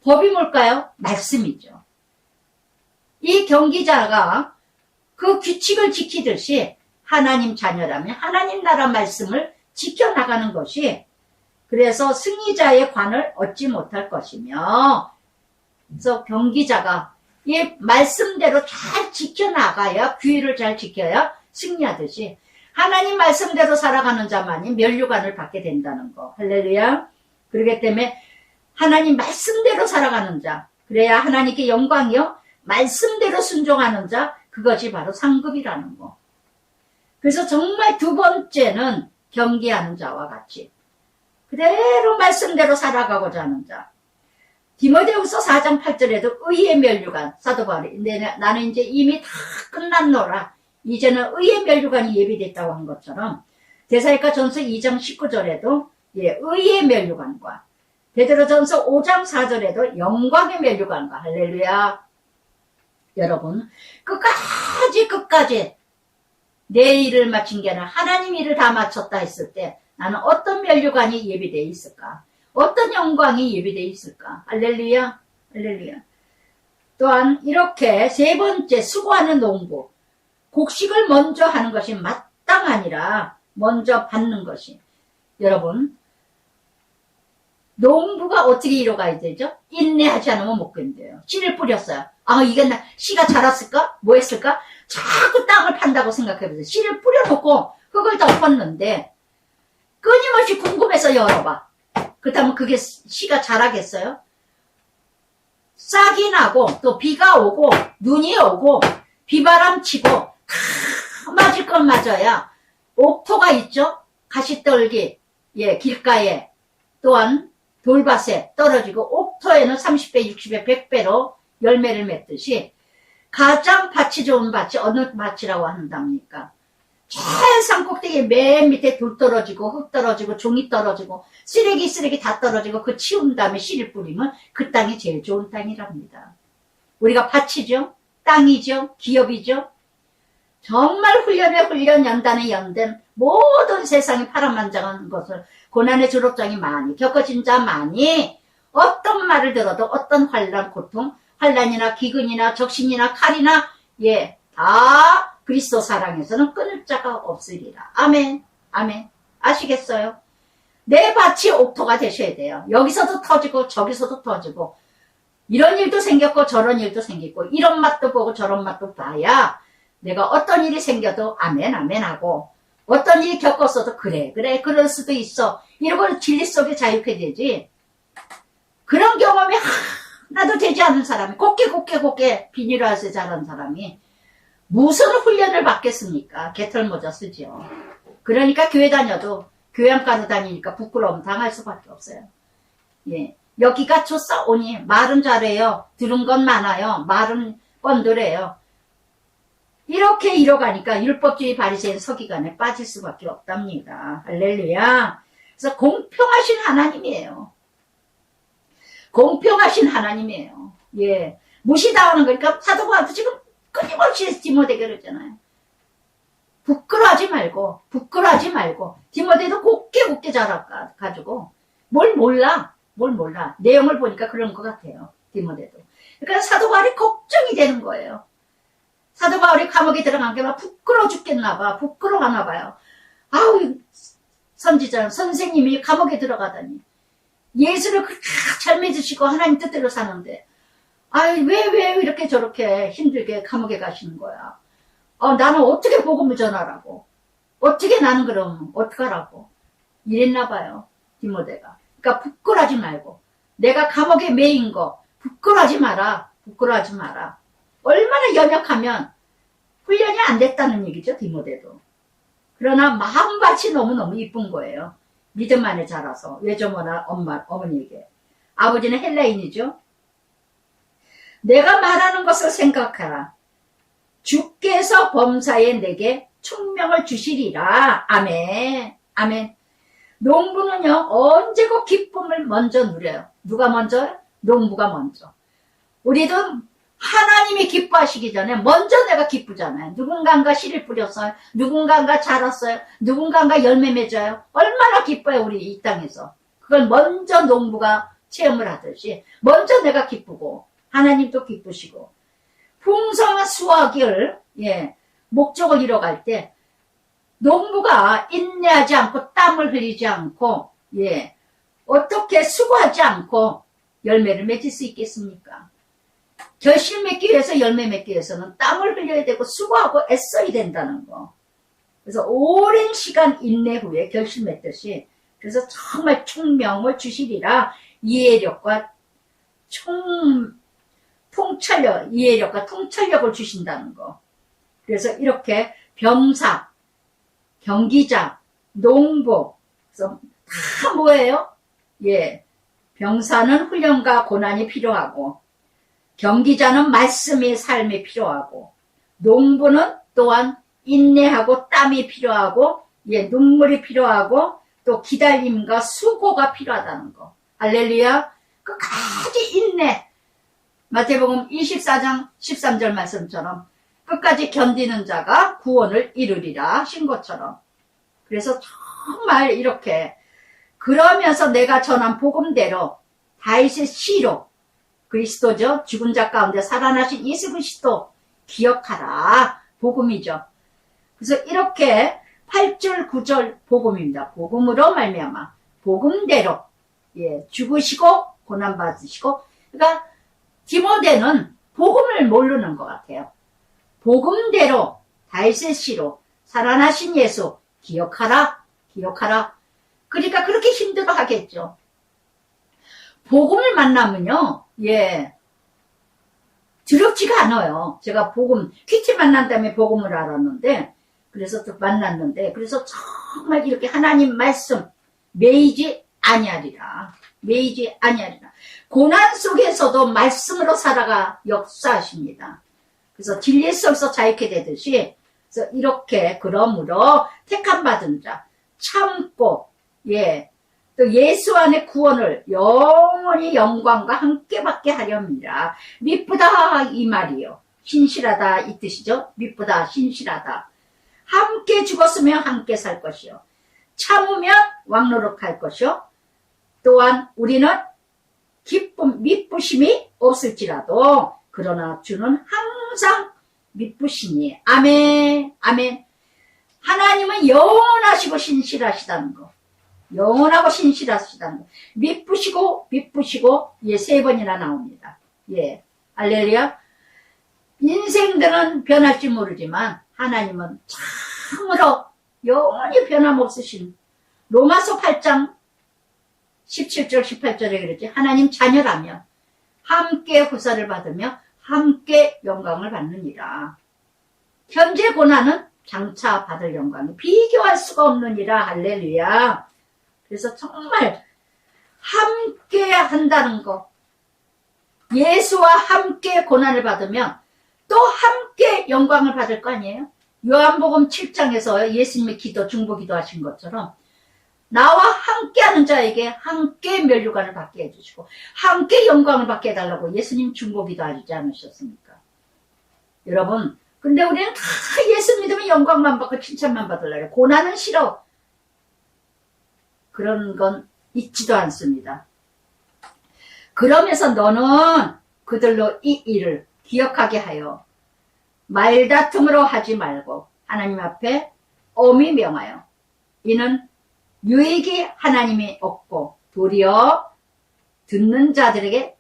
[SPEAKER 1] 법이 뭘까요? 말씀이죠. 이 경기자가 그 규칙을 지키듯이 하나님 자녀라면 하나님 나라 말씀을 지켜나가는 것이 그래서 승리자의 관을 얻지 못할 것이며 그래서 경기자가 이 말씀대로 잘 지켜나가야 규율을 잘 지켜야 승리하듯이 하나님 말씀대로 살아가는 자만이 면류관을 받게 된다는 거. 할렐루야. 그렇기 때문에 하나님 말씀대로 살아가는 자 그래야 하나님께 영광이요 말씀대로 순종하는 자 그것이 바로 상급이라는 거. 그래서 정말 두 번째는 경계하는 자와 같이 그대로 말씀대로 살아가고자 하는 자. 디모데후서 4장 8절에도 의의 면류관 사도 바울이 나는 이제 이미 다 끝났노라. 이제는 의의 면류관이 예비됐다고 한 것처럼 데살로니가 전서 2장 19절에도 의의 면류관과 베드로전서 5장 4절에도 영광의 면류관과 할렐루야. 여러분 끝까지 내 일을 마친 게 아니라 하나님 일을 다 마쳤다 했을 때 나는 어떤 면류관이 예비되어 있을까? 어떤 영광이 예비되어 있을까? 할렐루야. 할렐루야. 또한 이렇게 세 번째 수고하는 농부 곡식을 먼저 하는 것이 마땅 아니라 먼저 받는 것이 여러분 농부가 어떻게 이뤄가야 되죠? 인내하지 않으면 못 견뎌요. 씨를 뿌렸어요. 이게 씨가 자랐을까? 뭐 했을까? 자꾸 땅을 판다고 생각해보세요. 씨를 뿌려놓고 흙을 덮었는데 끊임없이 궁금해서 열어봐. 그렇다면 그게 씨가 자라겠어요? 싹이 나고 또 비가 오고 눈이 오고 비바람 치고 맞을 건 맞아야 옥토가 있죠? 가시떨기 길가에 또한 돌밭에 떨어지고 옥토에는 30배, 60배, 100배로 열매를 맺듯이 가장 밭이 좋은 밭이 어느 밭이라고 한답니까? 제일 산꼭대기 맨 밑에 돌 떨어지고 흙 떨어지고 종이 떨어지고 쓰레기 다 떨어지고 그 치운 다음에 씨를 뿌리면 그 땅이 제일 좋은 땅이랍니다. 우리가 밭이죠. 땅이죠. 기업이죠. 정말 훈련에 훈련 연단에 연된 모든 세상이 파란만장한 것을 고난의 졸업장이 많이 겪어진 자만이 어떤 말을 들어도 어떤 환난 고통 환난이나 기근이나 적신이나 칼이나 다 그리스도 사랑에서는 끊을 자가 없으리라. 아멘. 아멘. 아시겠어요? 내 밭이 옥토가 되셔야 돼요. 여기서도 터지고 저기서도 터지고 이런 일도 생겼고 저런 일도 생기고 이런 맛도 보고 저런 맛도 봐야 내가 어떤 일이 생겨도 아멘 아멘 하고 어떤 일이 겪었어도 그래 그럴 수도 있어 이러고 진리 속에 자유케 되지. 그런 경험이 하나도 되지 않은 사람이 곱게 비닐하우스에 자란 사람이 무슨 훈련을 받겠습니까? 개털모자 쓰죠. 그러니까 교회 다녀도 교양과로 다니니까 부끄러움 당할 수밖에 없어요. 예. 여기가 좋사오니 말은 잘해요. 들은 건 많아요. 말은 뻔들해요. 이렇게 이뤄가니까 율법주의 바리새인 서기관에 빠질 수밖에 없답니다. 할렐루야. 그래서 공평하신 하나님이에요. 공평하신 하나님이에요. 예. 무시당하는 거니까 사도 바울도 지금 끊임없이 디모데에게 그러잖아요. 부끄러워하지 말고 디모데도 곱게 자라가지고 뭘 몰라. 내용을 보니까 그런 것 같아요. 디모데도. 그러니까 사도 바울이 걱정이 되는 거예요. 사도 바울이 감옥에 들어간 게 막 부끄러워 죽겠나 봐. 부끄러워하나 봐요. 아우, 선지자, 선생님이 감옥에 들어가다니. 예수를 그렇게 잘 믿으시고 하나님 뜻대로 사는데, 아이, 왜 이렇게 저렇게 힘들게 감옥에 가시는 거야. 나는 어떻게 복음을 전하라고. 어떻게 나는 그럼 어떡하라고. 이랬나 봐요. 디모데가. 그러니까 부끄러워하지 말고. 내가 감옥에 매인 거 부끄러워하지 마라. 얼마나 연약하면 훈련이 안 됐다는 얘기죠. 디모데도. 그러나 마음밭이 너무너무 이쁜 거예요. 믿음 안에 자라서. 외조모나 어머니에게. 아버지는 헬라인이죠. 내가 말하는 것을 생각하라. 주께서 범사에 내게 총명을 주시리라. 아멘. 농부는요, 언제고 기쁨을 먼저 누려요. 누가 먼저요? 농부가 먼저. 우리도 하나님이 기뻐하시기 전에 먼저 내가 기쁘잖아요. 누군가가 씨를 뿌렸어요. 누군가가 자랐어요. 누군가가 열매 맺어요. 얼마나 기뻐요, 우리 이 땅에서. 그걸 먼저 농부가 체험을 하듯이 먼저 내가 기쁘고 하나님도 기쁘시고 풍성한 수확을 목적을 이뤄갈 때 농부가 인내하지 않고 땀을 흘리지 않고 어떻게 수고하지 않고 열매를 맺을 수 있겠습니까? 결실 맺기 위해서 열매 맺기 위해서는 땀을 흘려야 되고 수고하고 애써야 된다는 거. 그래서 오랜 시간 인내 후에 결실 맺듯이 그래서 정말 총명을 주시리라. 이해력과 통찰력을 주신다는 거. 그래서 이렇게 병사, 경기자, 농부, 그래서 다 뭐예요? 병사는 훈련과 고난이 필요하고, 경기자는 말씀의 삶이 필요하고, 농부는 또한 인내하고 땀이 필요하고, 눈물이 필요하고, 또 기다림과 수고가 필요하다는 거. 할렐루야. 끝까지 인내. 마태복음 24장 13절 말씀처럼 끝까지 견디는 자가 구원을 이루리라 하신 것처럼. 그래서 정말 이렇게 그러면서 내가 전한 복음대로 다윗의 시로 그리스도죠. 죽은 자 가운데 살아나신 예수 그리스도 기억하라. 복음이죠. 그래서 이렇게 8절 9절 복음입니다. 복음으로 말미암아 복음대로 죽으시고 고난받으시고 그러니까 디모데는 복음을 모르는 것 같아요. 복음대로 다윗의 시로 살아나신 예수 기억하라. 그러니까 그렇게 힘들어 하겠죠. 복음을 만나면요. 두렵지가 않아요. 제가 복음 퀴티 만난 다음에 복음을 알았는데 그래서 또 만났는데 그래서 정말 이렇게 하나님 말씀 매이지 아니하리라. 고난 속에서도 말씀으로 살아가 역사하십니다. 그래서 진리 속에서 자유케 되듯이 그래서 이렇게 그러므로 택함 받은 자 참고 또 예수 안의 구원을 영원히 영광과 함께 받게 하렵니다. 미쁘다 이 말이요. 신실하다 이 뜻이죠. 미쁘다 신실하다. 함께 죽었으면 함께 살 것이요. 참으면 왕노릇할 것이요. 또한 우리는 미쁘심이 없을지라도 그러나 주는 항상 미쁘시니 아멘. 하나님은 영원하시고 신실하시다는 거. 영원하고 신실하시다는 거. 미쁘시고 세 번이나 나옵니다. 할렐루야. 인생들은 변할지 모르지만 하나님은 참으로 영원히 변함없으신 로마서 8장 17절 18절에 그랬지. 하나님 자녀라면 함께 후사를 받으며 함께 영광을 받느니라. 현재 고난은 장차 받을 영광이 비교할 수가 없느니라. 할렐루야. 그래서 정말 함께 한다는 거, 예수와 함께 고난을 받으면 또 함께 영광을 받을 거 아니에요? 요한복음 7장에서 예수님의 기도, 중보기도 하신 것처럼 나와 함께하는 자에게 함께 면류관을 받게 해주시고 함께 영광을 받게 해달라고 예수님 중보기도 하지 않으셨습니까? 여러분, 근데 우리는 다 예수 믿으면 영광만 받고 칭찬만 받으려고, 고난은 싫어. 그런 건 있지도 않습니다. 그러면서 너는 그들로 이 일을 기억하게 하여 말다툼으로 하지 말고 하나님 앞에 엄히 명하여 이는 유익이 하나님이 없고 도리어 듣는 자들에게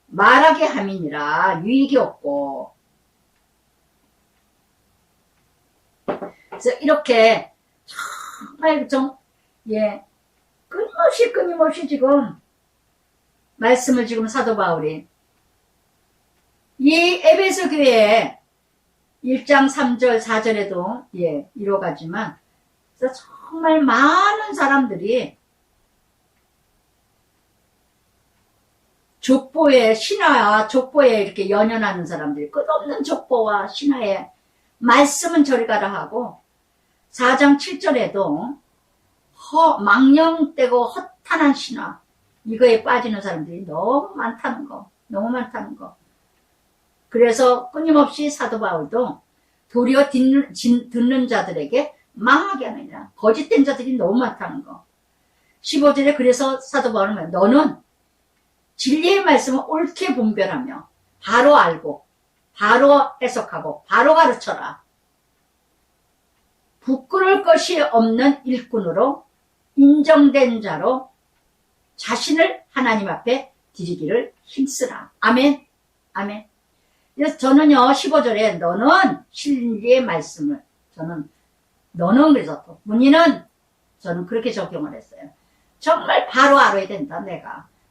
[SPEAKER 1] 말하게 함이니라. 유익이 없고. 그래서 이렇게 정말 끊임없이 지금 말씀을 지금 사도 바울이 이 에베소 교회에 1장 3절 4절에도 이뤄가지만 정말 많은 사람들이 족보의 신화와 족보에 이렇게 연연하는 사람들이 끝없는 족보와 신화에 말씀은 저리 가라 하고 4장 7절에도 망령되고 허탄한 신화 이거에 빠지는 사람들이 너무 많다는 거. 그래서 끊임없이 사도 바울도 도리어 듣는 자들에게 망하게 하느니라. 거짓된 자들이 너무 많다는 거. 15절에 그래서 사도 바울은 말해요. 너는 진리의 말씀을 옳게 분별하며 바로 알고 바로 해석하고 바로 가르쳐라. 부끄러울 것이 없는 일꾼으로 인정된 자로 자신을 하나님 앞에 드리기를 힘쓰라. 아멘. 아멘. 그래서 저는요 15절에 너는 진리의 말씀을 너는 그래서 또 문의는 저는 그렇게 적용을 했어요. 정말 바로 알아야 된다.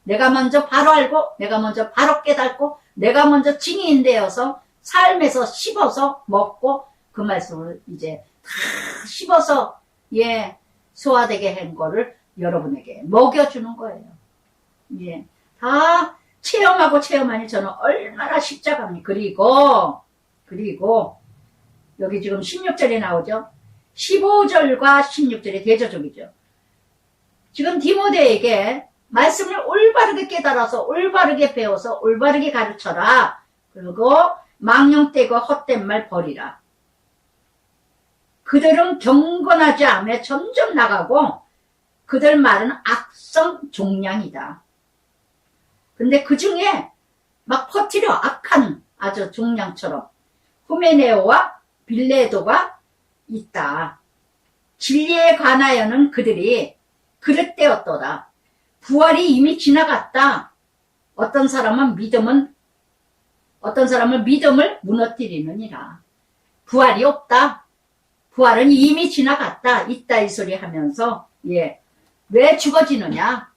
[SPEAKER 1] 내가 먼저 바로 알고 내가 먼저 바로 깨닫고 내가 먼저 증인되어서 삶에서 씹어서 먹고 그 말씀을 이제 다 씹어서 소화되게 한 거를 여러분에게 먹여주는 거예요. 다 체험하니 저는 얼마나 십자가입니까. 그리고 여기 지금 16절에 나오죠. 15절과 16절이 대조적이죠. 지금 디모데에게 말씀을 올바르게 깨달아서 올바르게 배워서 올바르게 가르쳐라. 그리고 망령되고 헛된 말 버리라. 그들은 경건하지 않으며 점점 나가고 그들 말은 악성 종량이다. 근데 그 중에 막 퍼뜨려 악한 아주 종량처럼 후메네오와 빌레도가 있다. 진리에 관하여는 그들이 그릇되었도다. 부활이 이미 지나갔다. 어떤 사람은 믿음을 무너뜨리느니라. 부활이 없다. 부활은 이미 지나갔다. 있다 이 소리 하면서 왜 죽어지느냐?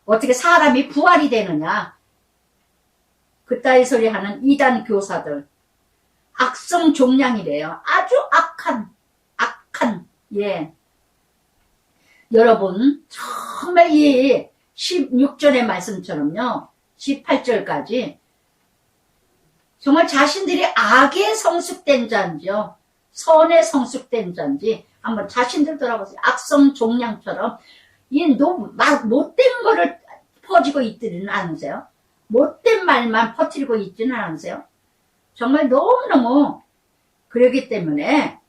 [SPEAKER 1] 어떻게 사람이 부활이 되느냐? 그따위 소리 하는 이단 교사들. 악성 종량이래요. 아주 악한. 여러분, 정말 이 16절의 말씀처럼요. 18절까지 정말 자신들이 악에 성숙된 자인지요. 선에 성숙된 자인지 한번 자신들 돌아보세요. 악성 종량처럼 못된 거를 퍼지고 있지는 않으세요? 못된 말만 퍼뜨리고 있지는 않으세요? 정말 너무너무 그러기 때문에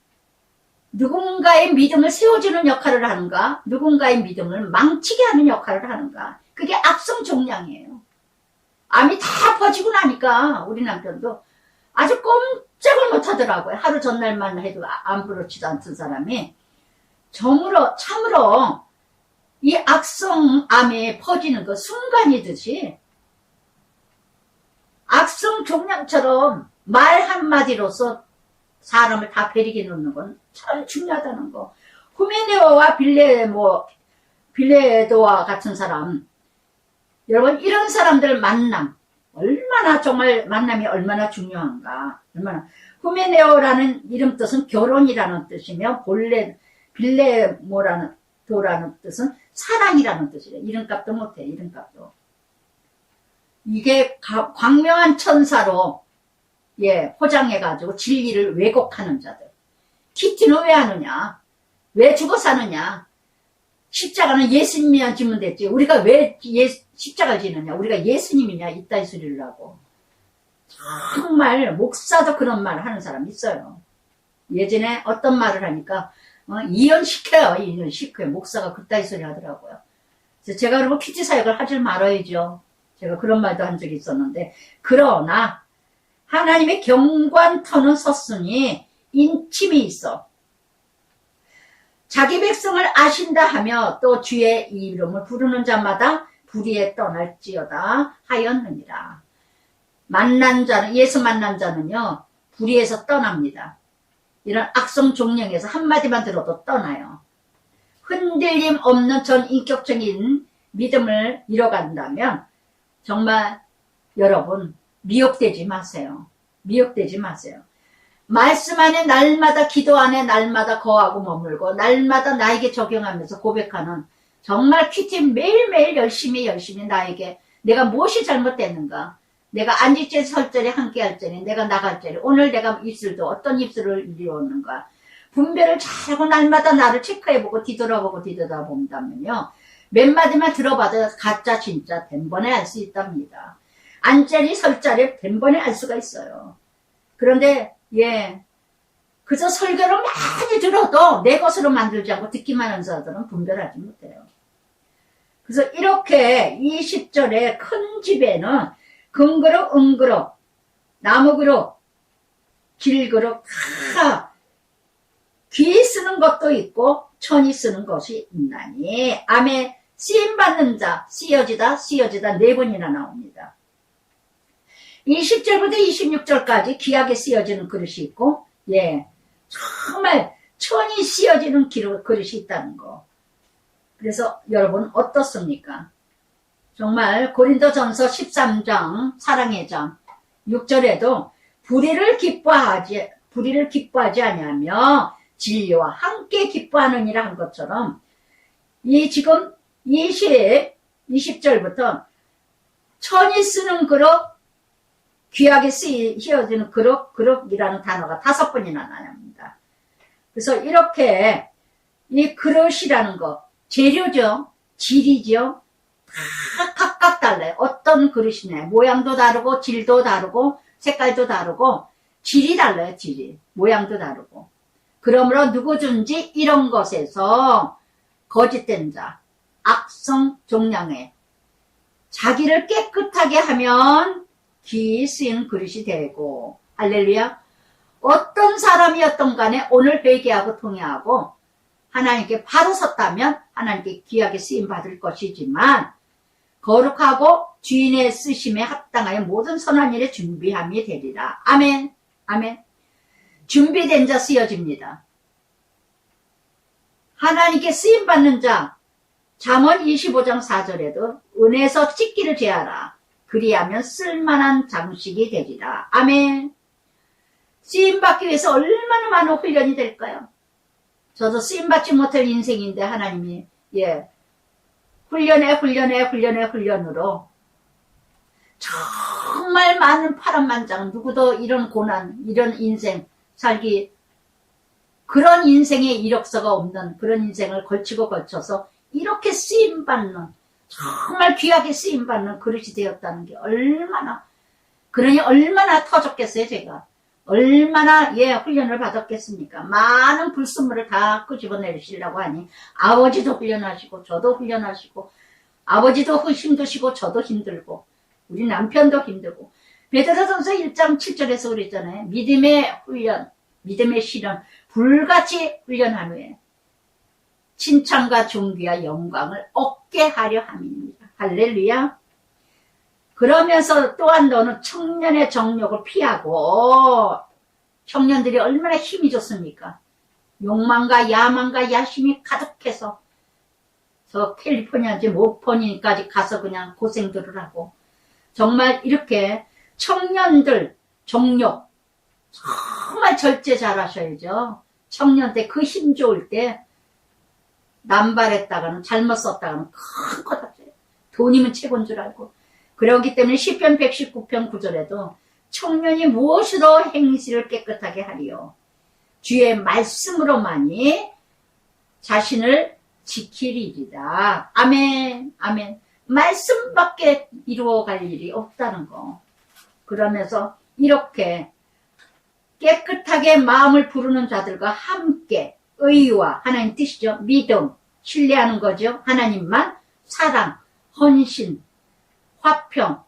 [SPEAKER 1] 누군가의 믿음을 세워주는 역할을 하는가, 누군가의 믿음을 망치게 하는 역할을 하는가, 그게 악성 종량이에요. 암이 다 퍼지고 나니까 우리 남편도 아주 꼼짝을 못하더라고요. 하루 전날만 해도 아무렇지도 않던 사람이 참으로 이 악성암이 퍼지는 그 순간이듯이 악성 종량처럼 말 한마디로서 사람을 다 베리게 놓는 건 참 중요하다는 거. 후메네오와 빌레도와 같은 사람, 여러분 이런 사람들 만남 얼마나 얼마나 정말 만남이 얼마나 중요한가. 얼마나. 후메네오라는 이름 뜻은 결혼이라는 뜻이며 본래 빌레모라는 도라는 뜻은 사랑이라는 뜻이래. 이름값도 못해. 이름값도. 이게 광명한 천사로 포장해가지고 진리를 왜곡하는 자들. 키티는 왜 하느냐? 왜 죽어 사느냐? 십자가는 예수님이랑 지면 됐지. 우리가 왜 십자가를 지느냐? 우리가 예수님이냐? 이따위 소리를 하고. 정말 목사도 그런 말을 하는 사람 있어요. 예전에 어떤 말을 하니까 이혼시켜요. 이혼시켜요. 목사가 그따위 소리 하더라고요. 그래서 제가 그러면 키티 사역을 하질 말아야죠. 제가 그런 말도 한 적이 있었는데, 그러나 하나님의 경관터는 섰으니 인침이 있어. 자기 백성을 아신다 하며 또 주의 이름을 부르는 자마다 불의에 떠날지어다 하였느니라. 만난 자는, 예수 만난 자는요, 불의에서 떠납니다. 이런 악성 종령에서 한마디만 들어도 떠나요. 흔들림 없는 전 인격적인 믿음을 잃어간다면 정말 여러분 미혹되지 마세요. 미혹되지 마세요. 말씀 안에 날마다, 기도 안에 날마다 거하고 머물고 날마다 나에게 적용하면서 고백하는 정말 큐티 매일매일 열심히 나에게 내가 무엇이 잘못됐는가, 내가 안지째 설절에 함께할 절에 내가 나갈 절에 오늘 내가 입술도 어떤 입술을 이루었는가 분별을 잘하고 날마다 나를 체크해보고 뒤돌아본다면요, 몇 마디만 들어봐도 가짜 진짜 된 번에 알 수 있답니다. 안짜리 설자리 된 번에 알 수가 있어요. 그런데 그저 설교를 많이 들어도 내 것으로 만들지 않고 듣기만 하는 자들은 분별하지 못해요. 그래서 이렇게 이 10절의 큰 집에는 금그릇, 은그릇, 나무그릇, 길그릇 다 귀 쓰는 것도 있고 천이 쓰는 것이 있나니. 아멘. 쓰임받는 자, 쓰여지다 네 번이나 나옵니다. 20절부터 26절까지 귀하게 쓰여지는 그릇이 있고, 정말 천이 쓰여지는 그릇이 있다는 거. 그래서 여러분 어떻습니까? 정말 고린도전서 13장 사랑의 장 6절에도 불의를 기뻐하지 아니하며 진리와 함께 기뻐하느니라 한 것처럼 지금 20절부터 천이 쓰는 그릇, 귀하게 쓰여지는 그릇이라는 단어가 5번이나 나옵니다. 그래서 이렇게 이 그릇이라는 거, 재료죠, 질이죠, 다 각각 달라요. 어떤 그릇이냐, 모양도 다르고 질도 다르고 색깔도 다르고 질이 달라요. 질이, 모양도 다르고. 그러므로 누구든지 이런 것에서 거짓된 자, 악성 종량에 자기를 깨끗하게 하면 귀 쓰인 그릇이 되고, 할렐루야. 어떤 사람이었던 간에 오늘 회개하고 통회하고 하나님께 바로 섰다면 하나님께 귀하게 쓰임 받을 것이지만, 거룩하고 주인의 쓰심에 합당하여 모든 선한 일에 준비함이 되리라. 아멘. 아멘. 준비된 자 쓰여집니다. 하나님께 쓰임받는 자, 잠언 25장 4절에도 은에서 찢기를 제하라. 그리하면 쓸만한 장식이 되리라. 아멘. 쓰임받기 위해서 얼마나 많은 훈련이 될까요? 저도 쓰임받지 못할 인생인데 하나님이 훈련으로 정말 많은 파란만장, 누구도 이런 고난, 이런 인생 살기, 그런 인생의 이력서가 없는 그런 인생을 걸쳐서 이렇게 쓰임받는, 정말 귀하게 쓰임받는 그릇이 되었다는 게 그러니 얼마나 터졌겠어요. 제가 얼마나 훈련을 받았겠습니까? 많은 불순물을 다 끄집어내시려고 하니 아버지도 훈련하시고 저도 훈련하시고, 아버지도 힘드시고 저도 힘들고 우리 남편도 힘들고. 베드로전서 1장 7절에서 그랬잖아요. 믿음의 훈련, 믿음의 실현, 불같이 훈련한 후에 칭찬과 존귀와 영광을 얻게 하려 함입니다. 할렐루야. 그러면서 또한 너는 청년의 정욕을 피하고, 청년들이 얼마나 힘이 좋습니까? 욕망과 야망과 야심이 가득해서 저 캘리포니아인지 모포니까지 가서 그냥 고생들을 하고, 정말 이렇게 청년들 정력 정말 절제 잘 하셔야죠. 청년 때 그 힘 좋을 때 남발했다가는 잘못 썼다가는 큰 거 다쳐요. 돈이면 최고인 줄 알고. 그러기 때문에 시편 119편 9절에도 청년이 무엇으로 행실을 깨끗하게 하리요. 주의 말씀으로만이 자신을 지키리이다. 아멘, 아멘. 말씀밖에 이루어갈 일이 없다는 거. 그러면서 이렇게 깨끗하게 마음을 부르는 자들과 함께 의와 하나님 뜻이죠. 믿음, 신뢰하는 거죠. 하나님만, 사랑, 헌신, 화평,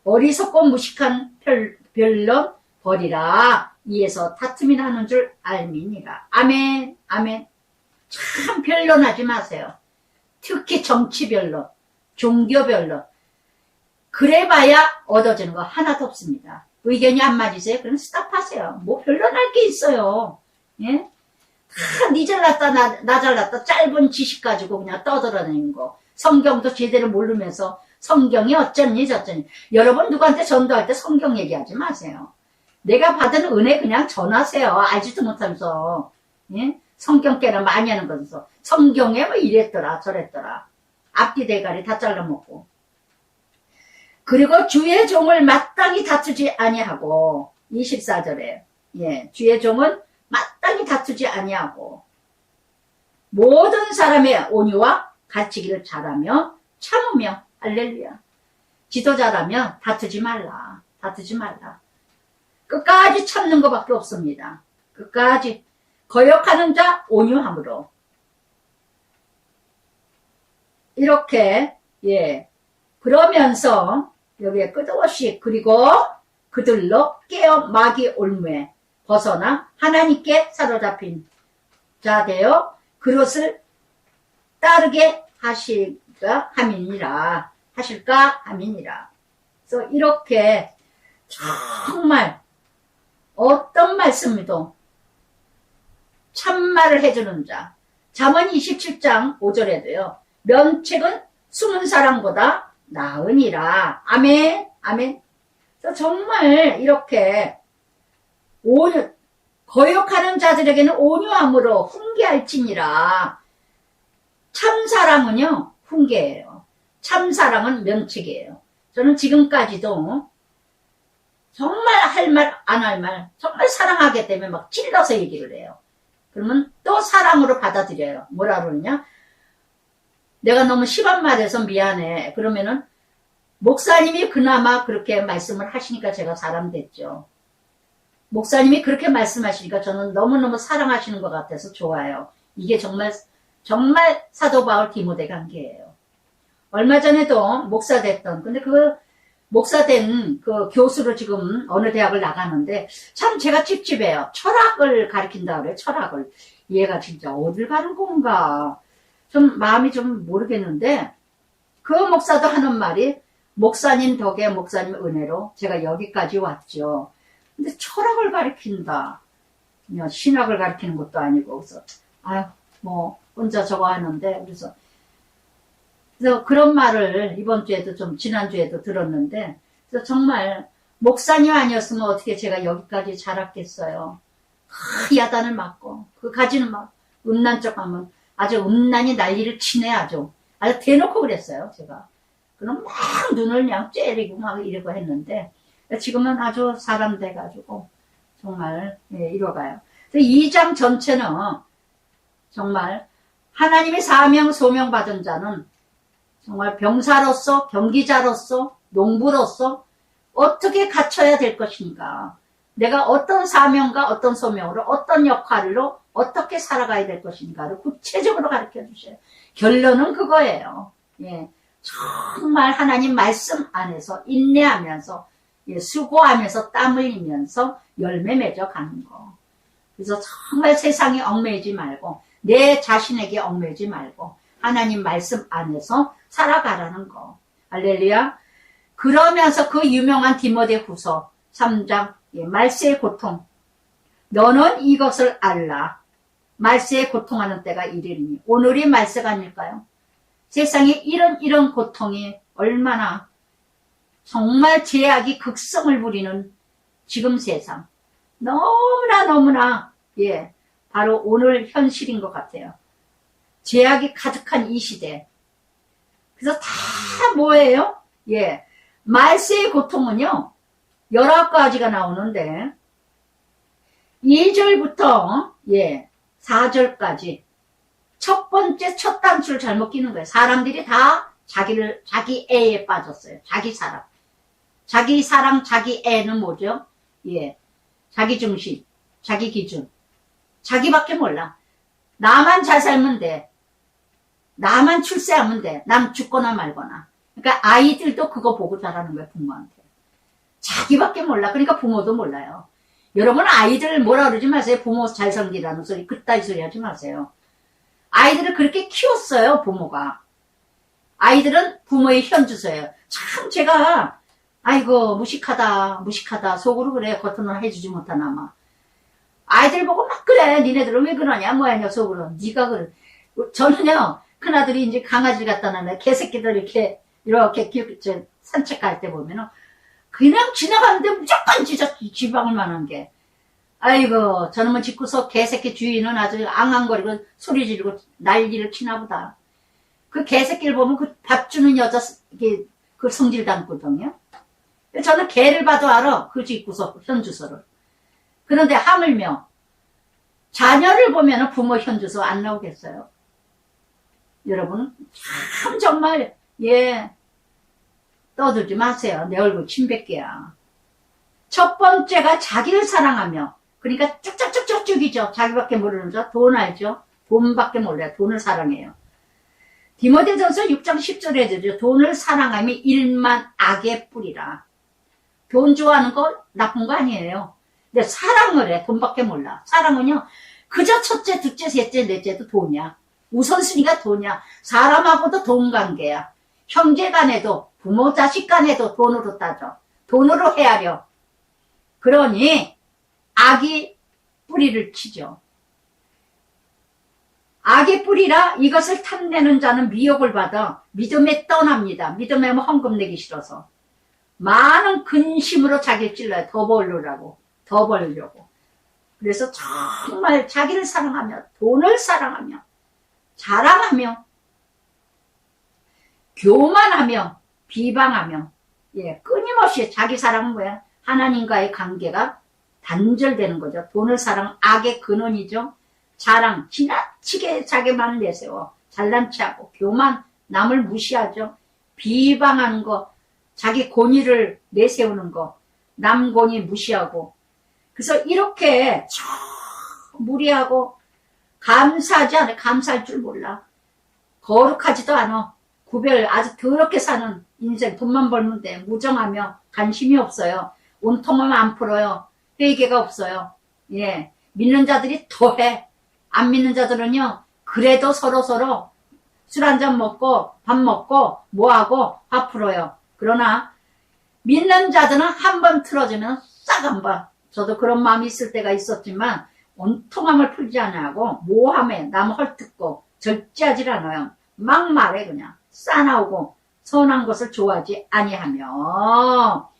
[SPEAKER 1] 어리석고 무식한 변론 버리라. 이에서 다툼이 나는 줄 알미니라. 아멘, 아멘. 참 변론하지 마세요. 특히 정치 변론, 종교 변론. 그래봐야 얻어지는 거 하나도 없습니다. 의견이 안 맞으세요? 그럼 스탑하세요. 뭐 변론할 게 있어요. 예? 다 니 잘났다 나 잘났다 짧은 지식 가지고 그냥 떠들어내는 거. 성경도 제대로 모르면서 성경이 어쩌니 저쩌니. 여러분 누구한테 전도할 때 성경 얘기하지 마세요. 내가 받은 은혜 그냥 전하세요. 알지도 못하면서. 예? 성경 깨나 많이 하는 거면서 성경에 뭐 이랬더라 저랬더라. 앞뒤 대가리 다 잘라먹고. 그리고 주의 종을 마땅히 다투지 아니하고 24절에 예, 주의 종은 마땅히 다투지 아니하고 모든 사람의 온유와 가르치기를 잘하며 참으며 할렐루야. 지도자라면 다투지 말라. 다투지 말라. 끝까지 참는 것밖에 없습니다. 끝까지 거역하는 자 온유함으로 이렇게 예 그러면서 여기에 끝없이 그리고 그들로 깨어 마귀 올무에 벗어나 하나님께 사로잡힌 자 되어 그것을 따르게 하실까 함이니라. 그래서 이렇게 정말 어떤 말씀이도 참말을 해주는 자. 잠언 27장 5절에도요. 면책은 숨은 사랑보다 나으니라. 아멘, 아멘. 그래서 정말 이렇게 거역하는 자들에게는 온유함으로 훈계할지니라. 참사랑은요, 훈계예요. 참사랑은 면책이에요. 저는 지금까지도 정말 할 말, 안 할 말, 정말 사랑하기 때문에 막 찔러서 얘기를 해요. 그러면 또 사랑으로 받아들여요. 뭐라 그러냐? 내가 너무 심한 말해서 미안해. 그러면은 목사님이 그나마 그렇게 말씀을 하시니까 제가 사람 됐죠. 목사님이 그렇게 말씀하시니까 저는 너무너무 사랑하시는 것 같아서 좋아요. 이게 정말 사도 바울 디모데 관계예요. 얼마 전에도 목사 됐던 근데 그 목사 된 그 교수로 지금 어느 대학을 나가는데 참 제가 찝찝해요. 철학을 가르친다 그래요. 철학을. 얘가 진짜 어딜 가는 건가. 좀 마음이 좀 모르겠는데 그 목사도 하는 말이 목사님 덕에 목사님 은혜로 제가 여기까지 왔죠. 근데 철학을 가르친다. 그냥 신학을 가르치는 것도 아니고 그래서 아유 뭐 혼자 저거 하는데 그래서 그런 말을 이번 주에도 좀 지난주에도 들었는데 그래서 정말 목사님 아니었으면 어떻게 제가 여기까지 자랐겠어요. 야단을 맞고 그 가지는 막 음란 척하면 아주 음란이 난리를 치네 아주 대놓고 그랬어요 제가. 그럼 막 눈을 그냥 째리고 막 이러고 했는데 지금은 아주 사람 돼가지고 정말 이뤄가요. 2장 전체는 정말 하나님의 사명 소명 받은 자는 정말 병사로서 경기자로서 농부로서 어떻게 갖춰야 될 것인가. 내가 어떤 사명과 어떤 소명으로 어떤 역할로 어떻게 살아가야 될 것인가를 구체적으로 가르쳐 주셔요. 결론은 그거예요. 예, 정말 하나님 말씀 안에서 인내하면서 수고하면서 땀 흘리면서 열매 맺어 가는 거. 그래서 정말 세상에 얽매이지 말고 내 자신에게 얽매이지 말고 하나님 말씀 안에서 살아가라는 거. 할렐루야. 그러면서 그 유명한 디모데 후서 3장 말세의 고통. 너는 이것을 알라. 말세에 고통하는 때가 이르리니. 오늘이 말세가 아닐까요? 세상에 이런 고통이 얼마나 정말 제약이 극성을 부리는 지금 세상. 너무나, 예, 바로 오늘 현실인 것 같아요. 제약이 가득한 이 시대. 그래서 다 뭐예요? 예, 말세의 고통은요, 19가지가 나오는데, 2절부터, 예, 4절까지, 첫 번째 첫 단추를 잘못 끼는 거예요. 사람들이 다 자기 애에 빠졌어요. 자기 사랑. 자기 사랑, 자기 애는 뭐죠? 예, 자기 중심, 자기 기준. 자기밖에 몰라. 나만 잘 살면 돼. 나만 출세하면 돼. 남 죽거나 말거나. 그러니까 아이들도 그거 보고 자라는 거예요, 부모한테. 자기밖에 몰라. 그러니까 부모도 몰라요. 여러분 아이들 뭐라 그러지 마세요. 부모 잘 섬기라는 소리, 그따위 소리 하지 마세요. 아이들을 그렇게 키웠어요, 부모가. 아이들은 부모의 현주소예요. 참 제가 아이고 무식하다 속으로 그래. 겉으로는 해주지 못하나 마. 아이들 보고 막 그래. 니네들은 왜 그러냐 뭐하냐 속으로. 네가 그래. 저는요 큰아들이 이제 강아지를 갖다 놨는데 개새끼들 이렇게 산책할 때 보면은 그냥 지나가는데 무조건 지방을 만한 게. 아이고 저놈의 집구석 개새끼 주인은 아주 앙앙거리고 소리 지르고 난리를 치나 보다. 그 개새끼를 보면 그 밥 주는 여자 이게 그 성질 담거든요. 저는 개를 봐도 알아. 그 집구석 현주소를. 그런데 하물며 자녀를 보면 부모 현주소 안 나오겠어요? 여러분 참 정말 예 떠들지 마세요. 내 얼굴 침뱉게야. 첫 번째가 자기를 사랑하며, 그러니까 쭉쭉쭉쭉이죠. 자기밖에 모르는 자. 돈 알죠? 돈밖에 몰라요. 돈을 사랑해요. 디모데전서 6장 10절에 되죠. 돈을 사랑하며 일만 악의 뿌리라. 돈 좋아하는 거 나쁜 거 아니에요. 근데 사랑을 해. 돈밖에 몰라. 사랑은요 그저 첫째, 둘째, 셋째, 넷째도 돈이야. 우선순위가 돈이야. 사람하고도 돈 관계야. 형제 간에도 부모 자식 간에도 돈으로 따져. 돈으로 헤아려. 그러니 악이 뿌리를 치죠. 악의 뿌리라 이것을 탐내는 자는 미혹을 받아 믿음에 떠납니다. 믿음에 헌금 내기 싫어서. 많은 근심으로 자기를 찔러요. 더 벌려고. 그래서 정말 자기를 사랑하며 돈을 사랑하며 자랑하며 교만하며 비방하며 예, 끊임없이 자기 사랑은 뭐야? 하나님과의 관계가 단절되는 거죠. 돈을 사랑 악의 근원이죠. 자랑 지나치게 자기만을 내세워 잘난 체하고 교만 남을 무시하죠. 비방하는 거 자기 권위를 내세우는 거 남 권위 무시하고 그래서 이렇게 무리하고 감사하지 않아. 감사할 줄 몰라. 거룩하지도 않아. 구별 아주 더럽게 사는 인생. 돈만 벌면 돼. 무정하며 관심이 없어요. 온통하면 안 풀어요. 회개가 없어요. 예, 믿는 자들이 더해. 안 믿는 자들은요 그래도 서로 술 한잔 먹고 밥 먹고 뭐하고 화 풀어요. 그러나 믿는 자들은 한 번 틀어지면 싹 안 봐. 저도 그런 마음이 있을 때가 있었지만 온통함을 풀지 않아하고 모함에 남 헐뜯고 절제하지 않아요. 막 말해 그냥 싸나우고 선한 것을 좋아하지 아니하며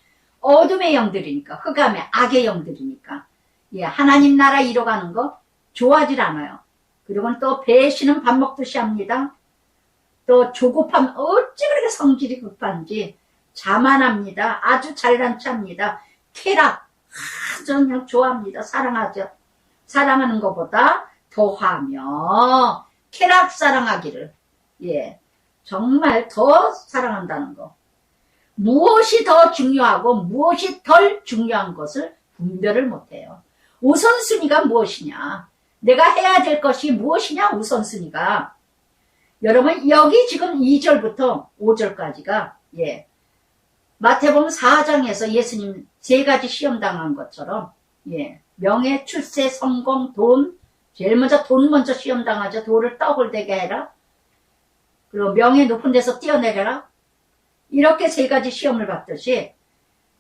[SPEAKER 1] 어둠의 영들이니까 흑암의 악의 영들이니까 예, 하나님 나라 이뤄가는 거 좋아하지 않아요. 그리고 또 배신은 밥 먹듯이 합니다. 또 조급함 어찌 그렇게 성질이 급한지 자만합니다. 아주 잘난 체합니다. 쾌락 아주 그냥 좋아합니다. 사랑하죠. 사랑하는 것보다 더하며 쾌락 사랑하기를 예 정말 더 사랑한다는 거. 무엇이 더 중요하고 무엇이 덜 중요한 것을 분별을 못해요. 우선순위가 무엇이냐, 내가 해야 될 것이 무엇이냐. 우선순위가 여러분 여기 지금 2절부터 5절까지가 예 마태복음 4장에서 예수님 3가지 시험 당한 것처럼 예 명예, 출세, 성공, 돈. 제일 먼저 돈 먼저 시험 당하죠. 돌을 떡을 되게 해라. 그리고 명예 높은 데서 뛰어내려라. 이렇게 3가지 시험을 받듯이.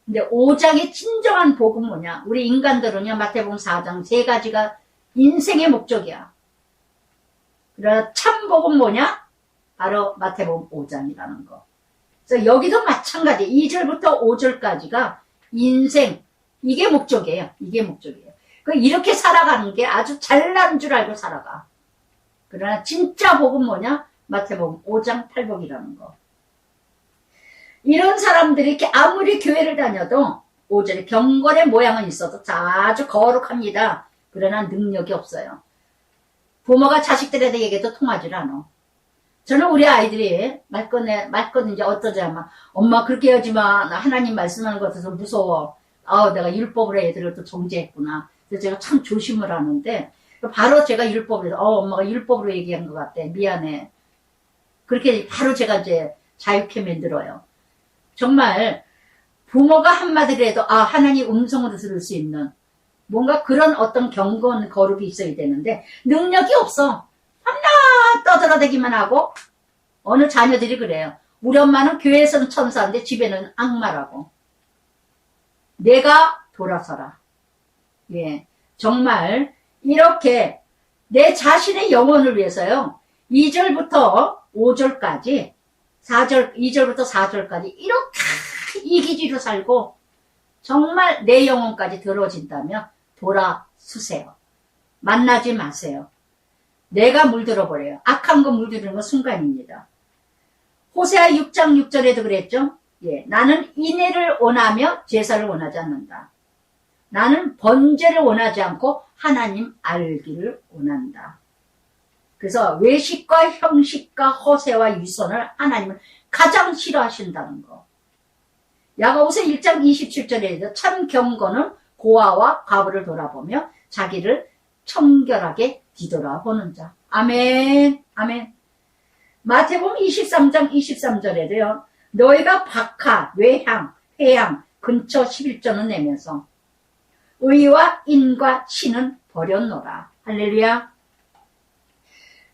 [SPEAKER 1] 근데 5장의 진정한 복은 뭐냐? 우리 인간들은요 마태복음 4장 3가지가 인생의 목적이야. 그러나 참 복은 뭐냐? 바로 마태복음 5장이라는 거. 그래서 여기도 마찬가지. 2절부터 5절까지가 인생, 이게 목적이에요. 이게 목적이에요. 이렇게 살아가는 게 아주 잘난 줄 알고 살아가. 그러나 진짜 복은 뭐냐? 마태복음 5장 8복이라는 거. 이런 사람들이 이렇게 아무리 교회를 다녀도 5절에 경건의 모양은 있어도 아주 거룩합니다. 그러나 능력이 없어요. 부모가 자식들에 얘기해도 통하질 않아. 저는 우리 아이들이 말거든 이제 어떠자 막 엄마 그렇게 하지 마. 나 하나님 말씀하는 것 같아서 무서워. 내가 율법으로 애들을 또 정죄했구나. 그래서 제가 참 조심을 하는데 바로 제가 율법으로 해서 엄마가 율법으로 얘기한 것 같아. 미안해. 그렇게 바로 제가 이제 자유케 만들어요. 정말 부모가 한마디를 해도 하나님 음성으로 들을 수 있는 뭔가 그런 어떤 경건 거룩이 있어야 되는데 능력이 없어. 하나 떠들어대기만 하고. 어느 자녀들이 그래요. 우리 엄마는 교회에서는 천사인데 집에는 악마라고. 내가 돌아서라. 예, 정말 이렇게 내 자신의 영혼을 위해서요. 2절부터 5절까지 2절부터 4절까지 이렇게 이기지로 살고 정말 내 영혼까지 들어진다면 돌아서세요. 만나지 마세요. 내가 물들어 버려요. 악한 거 물들이는 건 순간입니다. 호세아 6장 6절에도 그랬죠. 예, 나는 인애를 원하며 제사를 원하지 않는다. 나는 번제를 원하지 않고 하나님 알기를 원한다. 그래서 외식과 형식과 허세와 위선을 하나님은 가장 싫어하신다는 거. 야고보서 1장 27절에도 참 경건은 고아와 과부를 돌아보며 자기를 청결하게 뒤돌아보는 자. 아멘. 아멘. 마태복음 23장 23절에도요. 너희가 박하, 외향, 회향, 근처 11조는 내면서 의와 인과 신은 버렸노라. 할렐루야.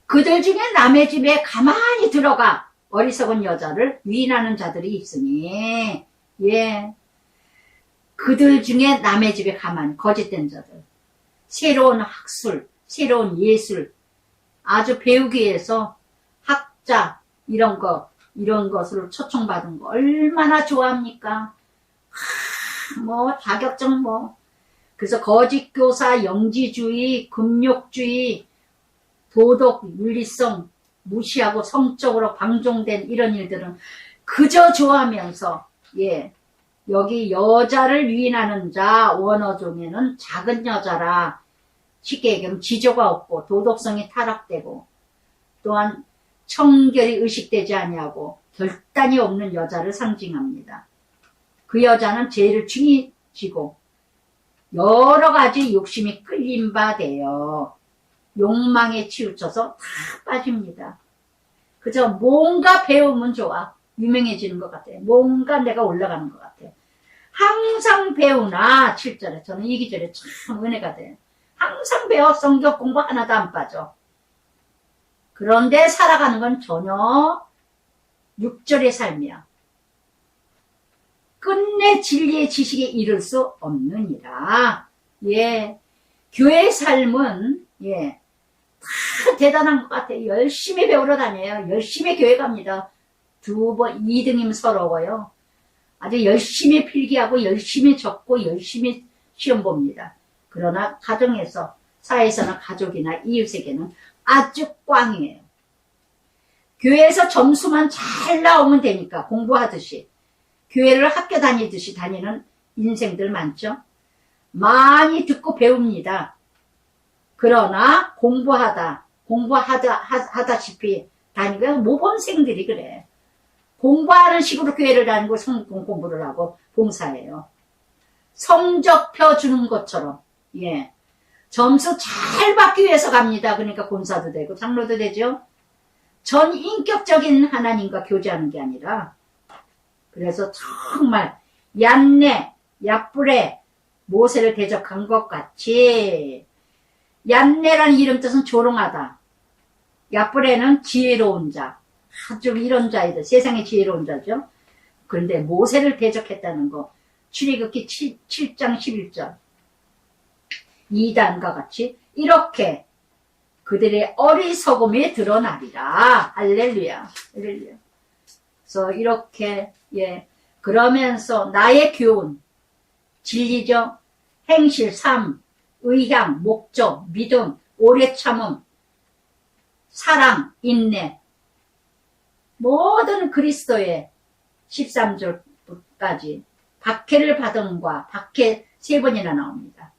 [SPEAKER 1] 그들 중에 남의 집에 가만히 들어가 어리석은 여자를 위인하는 자들이 있으니 예, 그들 중에 남의 집에 가만히 거짓된 자들, 새로운 학술, 새로운 예술, 아주 배우기 위해서 학자 이런 것을 초청받은 거 얼마나 좋아합니까? 자격증 그래서 거짓 교사, 영지주의, 금욕주의, 도덕, 윤리성 무시하고 성적으로 방종된 이런 일들은 그저 좋아하면서 예, 여기 여자를 위인하는 자 원어종에는 작은 여자라 쉽게 얘기하면 지조가 없고 도덕성이 타락되고 또한 청결이 의식되지 아니하고 결단이 없는 여자를 상징합니다. 그 여자는 죄를 중히 지고 여러 가지 욕심이 끌린 바 되어 욕망에 치우쳐서 다 빠집니다. 그저 뭔가 배우면 좋아. 유명해지는 것 같아요. 뭔가 내가 올라가는 것 같아요. 항상 배우나 7절에 저는 이 기절에 참 은혜가 돼요. 항상 배워 성경 공부 하나도 안 빠져. 그런데 살아가는 건 전혀 6절의 삶이야. 끝내 진리의 지식에 이를 수 없느니라. 예, 교회 삶은 예, 다 대단한 것 같아요. 열심히 배우러 다녀요. 열심히 교회 갑니다. 2등이면 서러워요. 아주 열심히 필기하고 열심히 적고 열심히 시험 봅니다. 그러나 가정에서 사회에서나 가족이나 이웃에게는 아주 꽝이에요. 교회에서 점수만 잘 나오면 되니까 공부하듯이 교회를 학교 다니듯이 다니는 인생들 많죠. 많이 듣고 배웁니다. 그러나 공부하다시피 다니고 모범생들이 그래. 공부하는 식으로 교회를 다니고 성경 공부를 하고 봉사해요. 성적표 주는 것처럼 예, 점수 잘 받기 위해서 갑니다. 그러니까 권사도 되고 장로도 되죠. 전 인격적인 하나님과 교제하는 게 아니라 그래서 정말 얀네, 야뿔에 모세를 대적한 것 같이 얀네라는 이름 뜻은 조롱하다. 야뿔에는 지혜로운 자. 아주 이런 자이다. 세상에 지혜로운 자죠. 그런데 모세를 대적했다는 거. 출애굽기 7장 11절. 이단과 같이 이렇게 그들의 어리석음이 드러나리라. 할렐루야. 할렐루야. 그래서 이렇게, 그러면서 나의 교훈, 진리적 행실, 삶, 의향, 목적, 믿음, 오래 참음, 사랑, 인내, 모든 그리스도의 13절까지 박해를 받음과 박해 3번이나 나옵니다.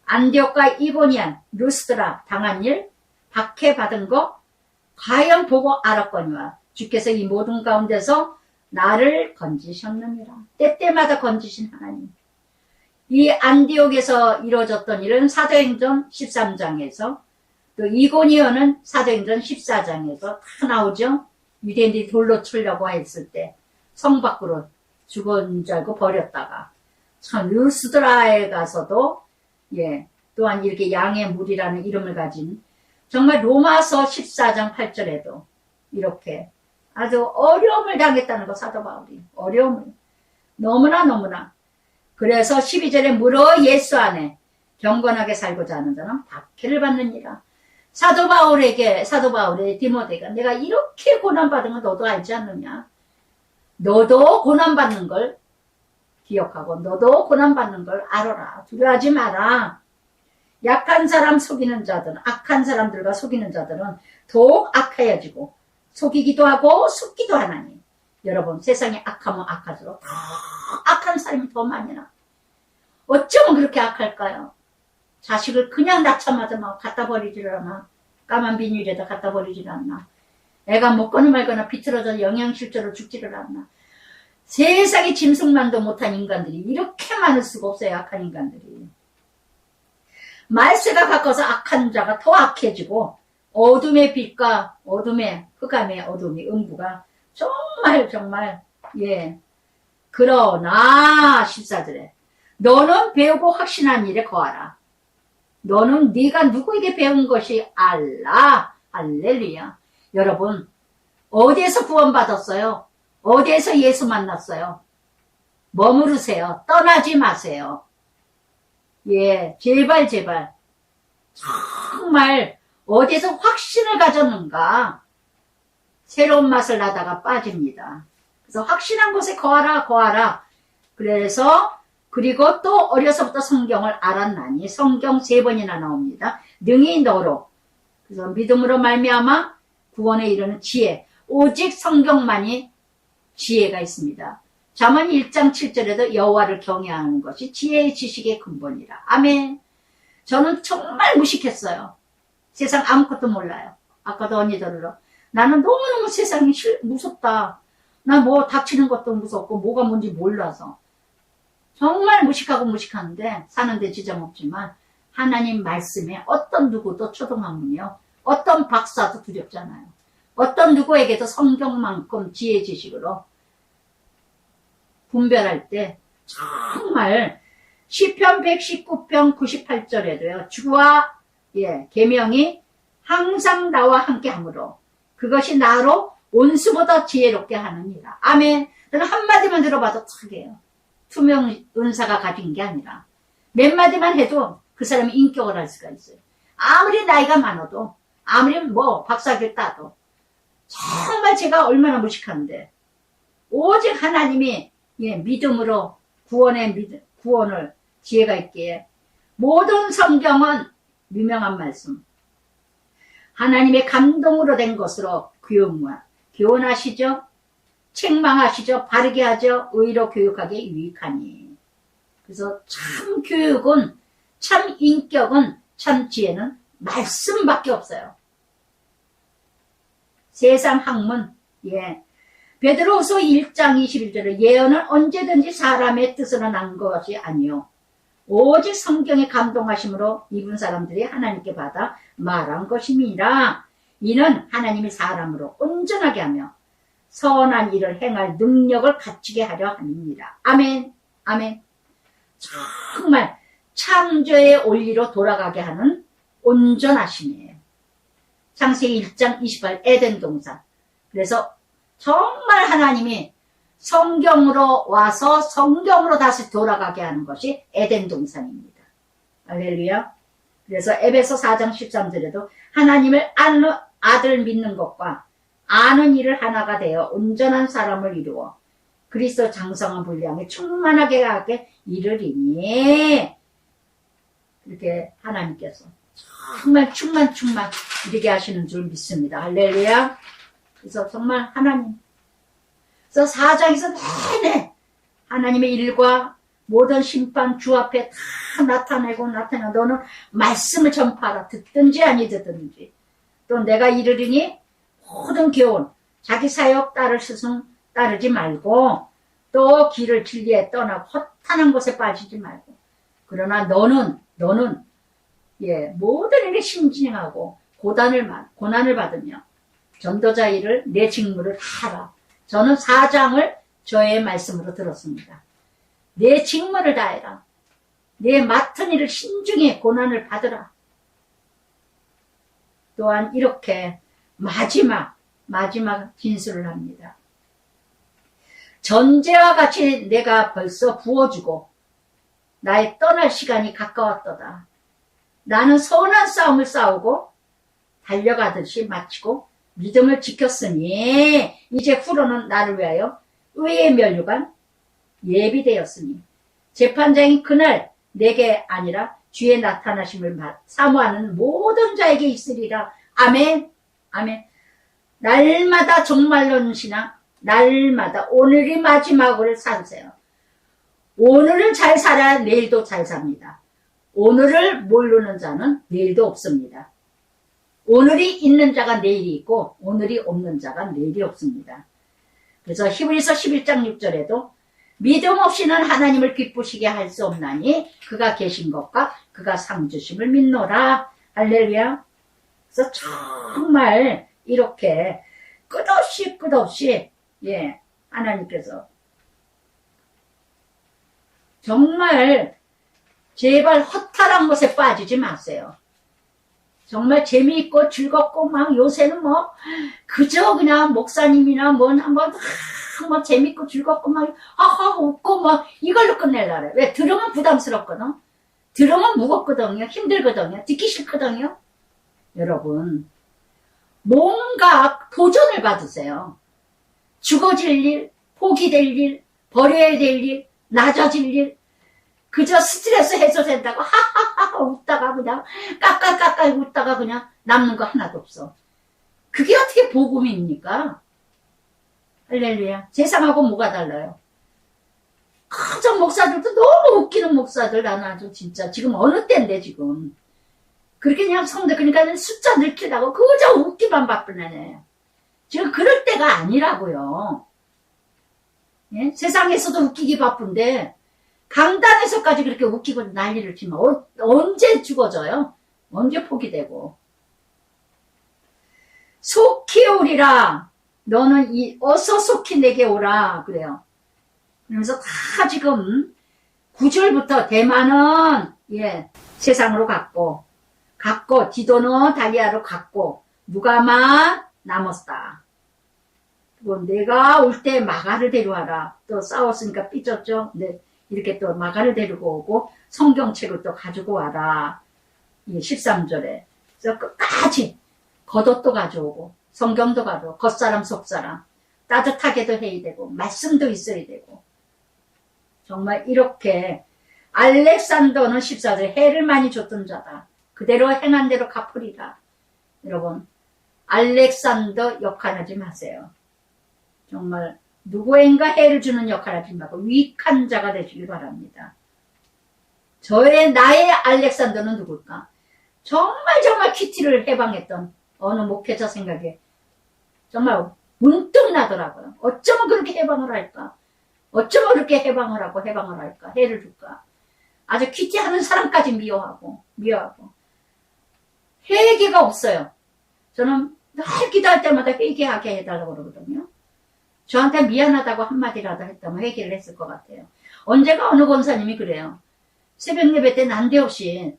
[SPEAKER 1] 안디옥과 이고니안, 루스드라 당한 일, 박해 받은 거 과연 보고 알았거니와 주께서 이 모든 가운데서 나를 건지셨느니라. 때때마다 건지신 하나님. 이 안디옥에서 이루어졌던 일은 사도행전 13장에서 또 이고니온은 사도행전 14장에서 다 나오죠. 유대인들이 돌로 치려고 했을 때 성 밖으로 죽은 줄 알고 버렸다가 참 루스드라에 가서도 또한 이렇게 양의 물이라는 이름을 가진 정말 로마서 14장 8절에도 이렇게 아주 어려움을 당했다는 거 사도 바울이 어려움을 너무나 그래서 12절에 무려 예수 안에 경건하게 살고자 하는 자는 박해를 받느니라. 사도 바울의 디모데가 내가 이렇게 고난받은 건 너도 알지 않느냐? 너도 고난받는 걸 기억하고 너도 고난받는 걸 알아라. 두려워하지 마라. 약한 사람 속이는 자들은 악한 사람들과 속이는 자들은 더욱 악해지고 속이기도 하고 속기도 하나니 여러분 세상에 악하면 악할수록 더 악한 사람이 더 많이 나. 어쩌면 그렇게 악할까요? 자식을 그냥 낳자마자 막 갖다 버리지를 않아. 까만 비닐에다 갖다 버리지를 않나. 애가 먹거나 말거나 비틀어져 영양실조로 죽지를 않나. 세상에 짐승만도 못한 인간들이 이렇게 많을 수가 없어요. 악한 인간들이. 말세가 바꿔서 악한 자가 더 악해지고 어둠의 빛과 어둠의 흑암의 어둠이 음부가 정말 그러나 14절에 너는 배우고 확신한 일에 거하라. 너는 네가 누구에게 배운 것이 알라. 할렐루야. 여러분 어디에서 구원받았어요? 어디에서 예수 만났어요? 머무르세요. 떠나지 마세요. 제발 정말 어디에서 확신을 가졌는가 새로운 맛을 나다가 빠집니다. 그래서 확신한 곳에 거하라. 그리고 또 어려서부터 성경을 알았나니 성경 3번이나 나옵니다. 능히 너로 그래서 믿음으로 말미암아 구원에 이르는 지혜 오직 성경만이 지혜가 있습니다. 잠언 1장 7절에도 여호와를 경외하는 것이 지혜의 지식의 근본이라. 아멘. 저는 정말 무식했어요. 세상 아무것도 몰라요. 아까도 언니들으로 나는 너무너무 세상이 무섭다. 나 뭐 닥치는 것도 무섭고 뭐가 뭔지 몰라서 정말 무식한데 사는데 지장 없지만 하나님 말씀에 어떤 누구도 초등학문이요. 어떤 박사도 두렵잖아요. 어떤 누구에게도 성경만큼 지혜 지식으로 분별할 때 정말 시편 119편 98절에도요. 주와 계명이 항상 나와 함께 하므로 그것이 나로 온수보다 지혜롭게 하느니라. 아멘. 한마디만 들어봐도 착해요. 투명 은사가 가진 게 아니라 몇 마디만 해도 그 사람이 인격을 할 수가 있어요. 아무리 나이가 많아도 아무리 박사학위를 따도 정말 제가 얼마나 무식한데 오직 하나님이 믿음으로 구원을 지혜가 있기에 모든 성경은 유명한 말씀 하나님의 감동으로 된 것으로 교훈하시죠. 책망하시죠. 바르게 하죠. 의로 교육하기에 유익하니. 그래서 참 교육은 참 인격은 참 지혜는 말씀밖에 없어요. 세상 학문 베드로후서 1장 21절에 예언은 언제든지 사람의 뜻으로 난 것이 아니요 오직 성경의 감동하심으로 입은 사람들이 하나님께 받아 말한 것임이라. 이는 하나님이 사람으로 온전하게 하며 선한 일을 행할 능력을 갖추게 하려 함이니라. 아멘. 아멘. 정말 창조의 원리로 돌아가게 하는 온전하심이에요. 창세기 1장 28 에덴 동산. 그래서 정말 하나님이 성경으로 와서 성경으로 다시 돌아가게 하는 것이 에덴 동산입니다. 할렐루야. 그래서 에베소 4장 13절에도 하나님을 아는 아들 믿는 것과 아는 일을 하나가 되어 온전한 사람을 이루어 그리스도 장성한 분량에 충만하게 하게 이르리니. 이렇게 하나님께서 정말 충만 이렇게 하시는 줄 믿습니다. 할렐루야. 그래서 정말 하나님, 그래서 4장에서 내내 하나님의 일과 모든 심판 주 앞에 다 나타내고 너는 말씀을 전파하라. 듣든지 아니 듣든지. 또 내가 이르리니 모든 교훈 자기 사역 따를 스승 따르지 말고 또 길을 진리에 떠나고 허탄한 곳에 빠지지 말고. 그러나 너는 모든 일에 신진하고 고난을 받으며 전도자 일을 내 직무를 하라. 저는 4장을 저의 말씀으로 들었습니다. 내 직무를 다해라. 내 맡은 일을 신중히 고난을 받으라. 또한 이렇게 마지막 진술을 합니다. 전제와 같이 내가 벌써 부어주고 나의 떠날 시간이 가까웠도다. 나는 선한 싸움을 싸우고 달려가듯이 마치고 믿음을 지켰으니 이제 후로는 나를 위하여 의의 면류관 예비되었으니 재판장이 그날 내게 아니라 주의 나타나심을 사모하는 모든 자에게 있으리라. 아멘. 아멘. 날마다 종말론 신앙, 날마다 오늘이 마지막으로 사세요. 오늘은 잘 살아야 내일도 잘 삽니다. 오늘을 모르는 자는 내일도 없습니다. 오늘이 있는 자가 내일이 있고 오늘이 없는 자가 내일이 없습니다. 그래서 히브리서 11장 6절에도 믿음 없이는 하나님을 기쁘시게 할 수 없나니 그가 계신 것과 그가 상 주심을 믿노라. 할렐루야. 그래서 정말 이렇게 끝없이 하나님께서 정말 제발 허탈한 것에 빠지지 마세요. 정말 재미있고 즐겁고 막 요새는 뭐 그저 그냥 목사님이나 한번 재밌고 즐겁고 막 하하 웃고 막 이걸로 끝내려고 그래. 왜? 들으면 부담스럽거든. 들으면 무겁거든요. 힘들거든요. 듣기 싫거든요. 여러분 뭔가 도전을 받으세요. 죽어질 일, 포기될 일, 버려야 될 일, 낮아질 일, 그저 스트레스 해소된다고 하하하 웃다가 그냥 까까까까 웃다가 그냥 남는 거 하나도 없어. 그게 어떻게 복음입니까? 할렐루야. 세상하고 뭐가 달라요? 저 목사들도 너무 웃기는 목사들. 나는 아주 진짜 지금 어느 때인데 지금 그렇게 그냥 성대 그러니까 숫자 늘키다고 그저 웃기만 바쁘네. 지금 그럴 때가 아니라고요. 예? 세상에서도 웃기기 바쁜데 강단에서까지 그렇게 웃기고 난리를 치면 언제 죽어져요? 언제 포기되고. 속히 오리라. 너는 어서 속히 내게 오라. 그래요. 그러면서 다 지금 9절부터 대만은 세상으로 갔고 디도는 달리아로 갔고 누가만 남았다. 그리고 내가 올 때 마가를 데려와라. 또 싸웠으니까 삐졌죠. 근데 이렇게 또 마가를 데리고 오고 성경책을 또 가지고 와라. 13절에. 그래서 끝까지 겉옷도 가져오고 성경도 가져오고 겉사람 속사람 따뜻하게도 해야 되고 말씀도 있어야 되고 정말 이렇게 알렉산더는 14절에 해를 많이 줬던 자다. 그대로 행한 대로 갚으리라. 여러분 알렉산더 역할하지 마세요. 정말 누구인가 해를 주는 역할을 하지 말고 위익한 자가 되시길 바랍니다. 나의 알렉산더는 누굴까? 정말 큐티를 해방했던 어느 목회자 생각에 정말 문득 나더라고요. 어쩌면 그렇게 해방을 할까? 어쩌면 그렇게 해방을 할까? 해를 줄까? 아주 큐티하는 사람까지 미워하고 회개가 없어요. 저는 늘 기도할 때마다 회개하게 해달라고 그러거든요. 저한테 미안하다고 한마디라도 했다면 회개를 했을 것 같아요. 언제가 어느 권사님이 그래요. 새벽 예배 때 난데없이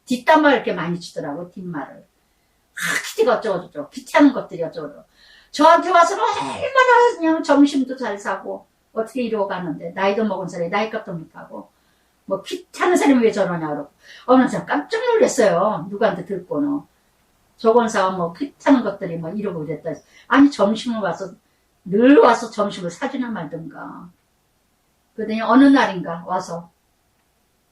[SPEAKER 1] 뒷담화를 이렇게 많이 치더라고. 뒷말을. 키티가 어쩌고저쩌고 키티하는 것들이 어쩌고저쩌고 저한테 와서는 얼마나 그냥 점심도 잘 사고 어떻게 이러고 가는데 나이도 먹은 사람이 나이값도 못하고 뭐 키티하는 사람이 왜 저러냐 그러고 어느 사람 깜짝 놀랐어요. 누구한테 듣고는. 조건사가 뭐 귀찮은 것들이 뭐 이러고 그랬다. 아니 점심을 와서 늘 와서 점심을 사주나 말든가. 그러더니 어느 날인가 와서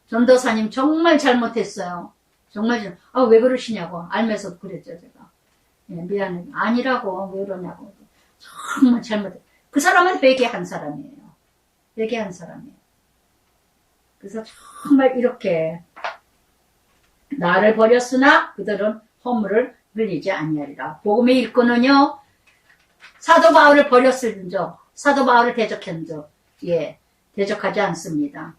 [SPEAKER 1] 전도사님 정말 잘못했어요. 정말 왜 그러시냐고 알면서 그랬죠 제가. 예, 미안해. 아니라고 왜 그러냐고. 정말 잘못했어요. 그 사람은 회개한 사람이에요. 회개한 사람이에요. 그래서 정말 이렇게 나를 버렸으나 그들은 허물을 흘리지 아니하리라. 복음의 일꾼은요 사도 바울을 버렸을진저 사도 바울을 대적한 적 대적하지 않습니다.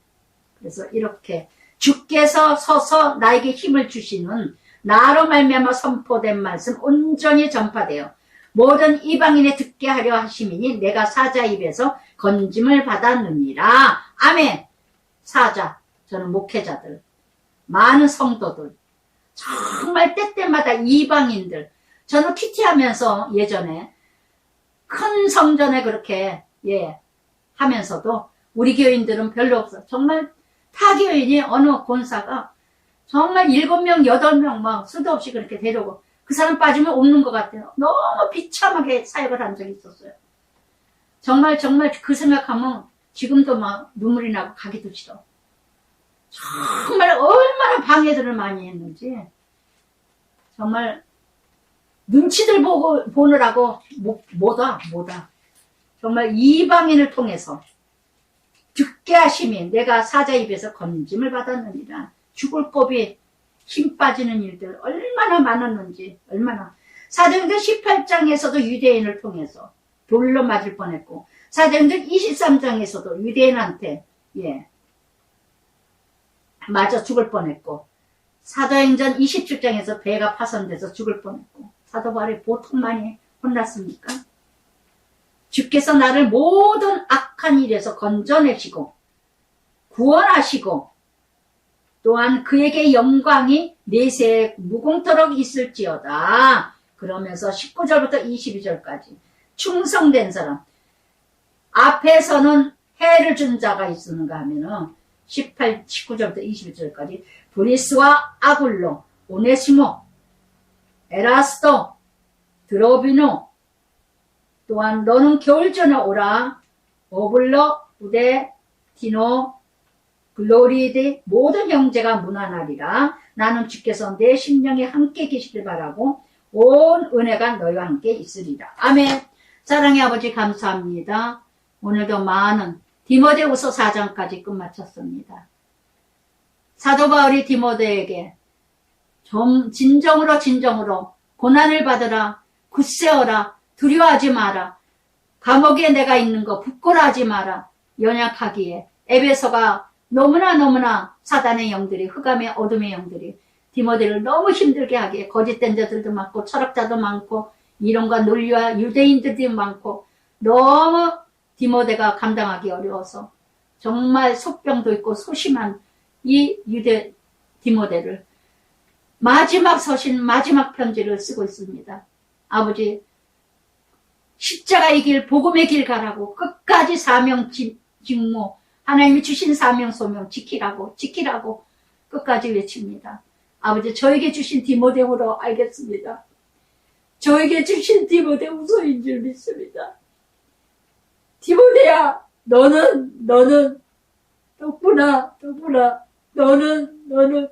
[SPEAKER 1] 그래서 이렇게 주께서 서서 나에게 힘을 주시는 나로 말미암아 선포된 말씀 온전히 전파되어 모든 이방인에 듣게 하려 하심이니 내가 사자 입에서 건짐을 받았느니라. 아멘. 사자, 저는 목회자들, 많은 성도들, 정말 때때마다 이방인들, 저는 큐티하면서 예전에 큰 성전에 그렇게 하면서도 우리 교인들은 별로 없어. 정말 타교인이 어느 권사가 정말 7명, 8명 막 수도 없이 그렇게 데려오고 그 사람 빠지면 없는 것 같아요. 너무 비참하게 사역을 한 적이 있었어요. 정말 그 생각하면 지금도 막 눈물이 나고 가기도 싫어. 정말 얼마나 방해들을 많이 했는지 정말 눈치들 보느라고 뭐다. 정말 이방인을 통해서 듣게 하심이 내가 사자 입에서 건짐을 받았느니라. 죽을 법이 힘 빠지는 일들 얼마나 많았는지 얼마나. 사도행전 18장에서도 유대인을 통해서 돌로 맞을 뻔했고 사도행전 23장에서도 유대인한테 맞아 죽을 뻔했고 사도행전 27장에서 배가 파손돼서 죽을 뻔했고 사도 바울이 보통 많이 혼났습니까? 주께서 나를 모든 악한 일에서 건져내시고 구원하시고 또한 그에게 영광이 내세에 무공토록 있을지어다. 그러면서 19절부터 22절까지 충성된 사람 앞에서는 해를 준 자가 있었는가 하면은 19절부터 22절까지 브리스와 아굴로, 오네시모, 에라스도, 드로비노 또한 너는 겨울 전에 오라. 오블로, 우데, 디노, 글로리드 모든 형제가 문안하리라. 나는 주께서 내 심령에 함께 계시길 바라고 온 은혜가 너희와 함께 있으리라. 아멘. 사랑의 아버지 감사합니다. 오늘도 많은 디모데후서 4장까지 끝마쳤습니다. 사도 바울이 디모데에게 좀 진정으로 고난을 받으라. 굳세어라. 두려워하지 마라. 감옥에 내가 있는 거 부끄러워하지 마라. 연약하기에 에베소가 너무나 사단의 영들이 흑암의 어둠의 영들이 디모데를 너무 힘들게 하기에 거짓된 자들도 많고 철학자도 많고 이론과 논리와 유대인들도 많고 너무 디모데가 감당하기 어려워서 정말 속병도 있고 소심한 이 유대 디모데를 마지막 서신 마지막 편지를 쓰고 있습니다. 아버지 십자가의 길 복음의 길 가라고 끝까지 사명 직무 하나님이 주신 사명 소명 지키라고 끝까지 외칩니다. 아버지 저에게 주신 디모데후로 알겠습니다. 저에게 주신 디모데후서인 줄 믿습니다. 디모데야 너는 덕분아 너는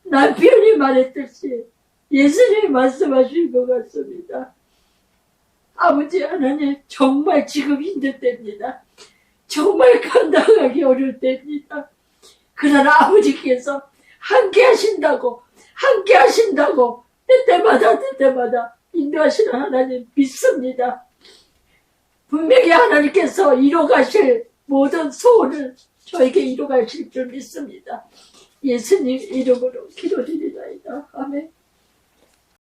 [SPEAKER 1] 남편이 말했듯이 예수님이 말씀하신 것 같습니다. 아버지 하나님 정말 지금 힘들 때입니다. 정말 감당하기 어려울 때입니다. 그러나 아버지께서 함께 하신다고 때때마다 인도하시는 하나님 믿습니다. 분명히 하나님께서 이뤄가실 모든 소원을 저에게 이뤄가실 줄 믿습니다. 예수님 이름으로 기도드립니다.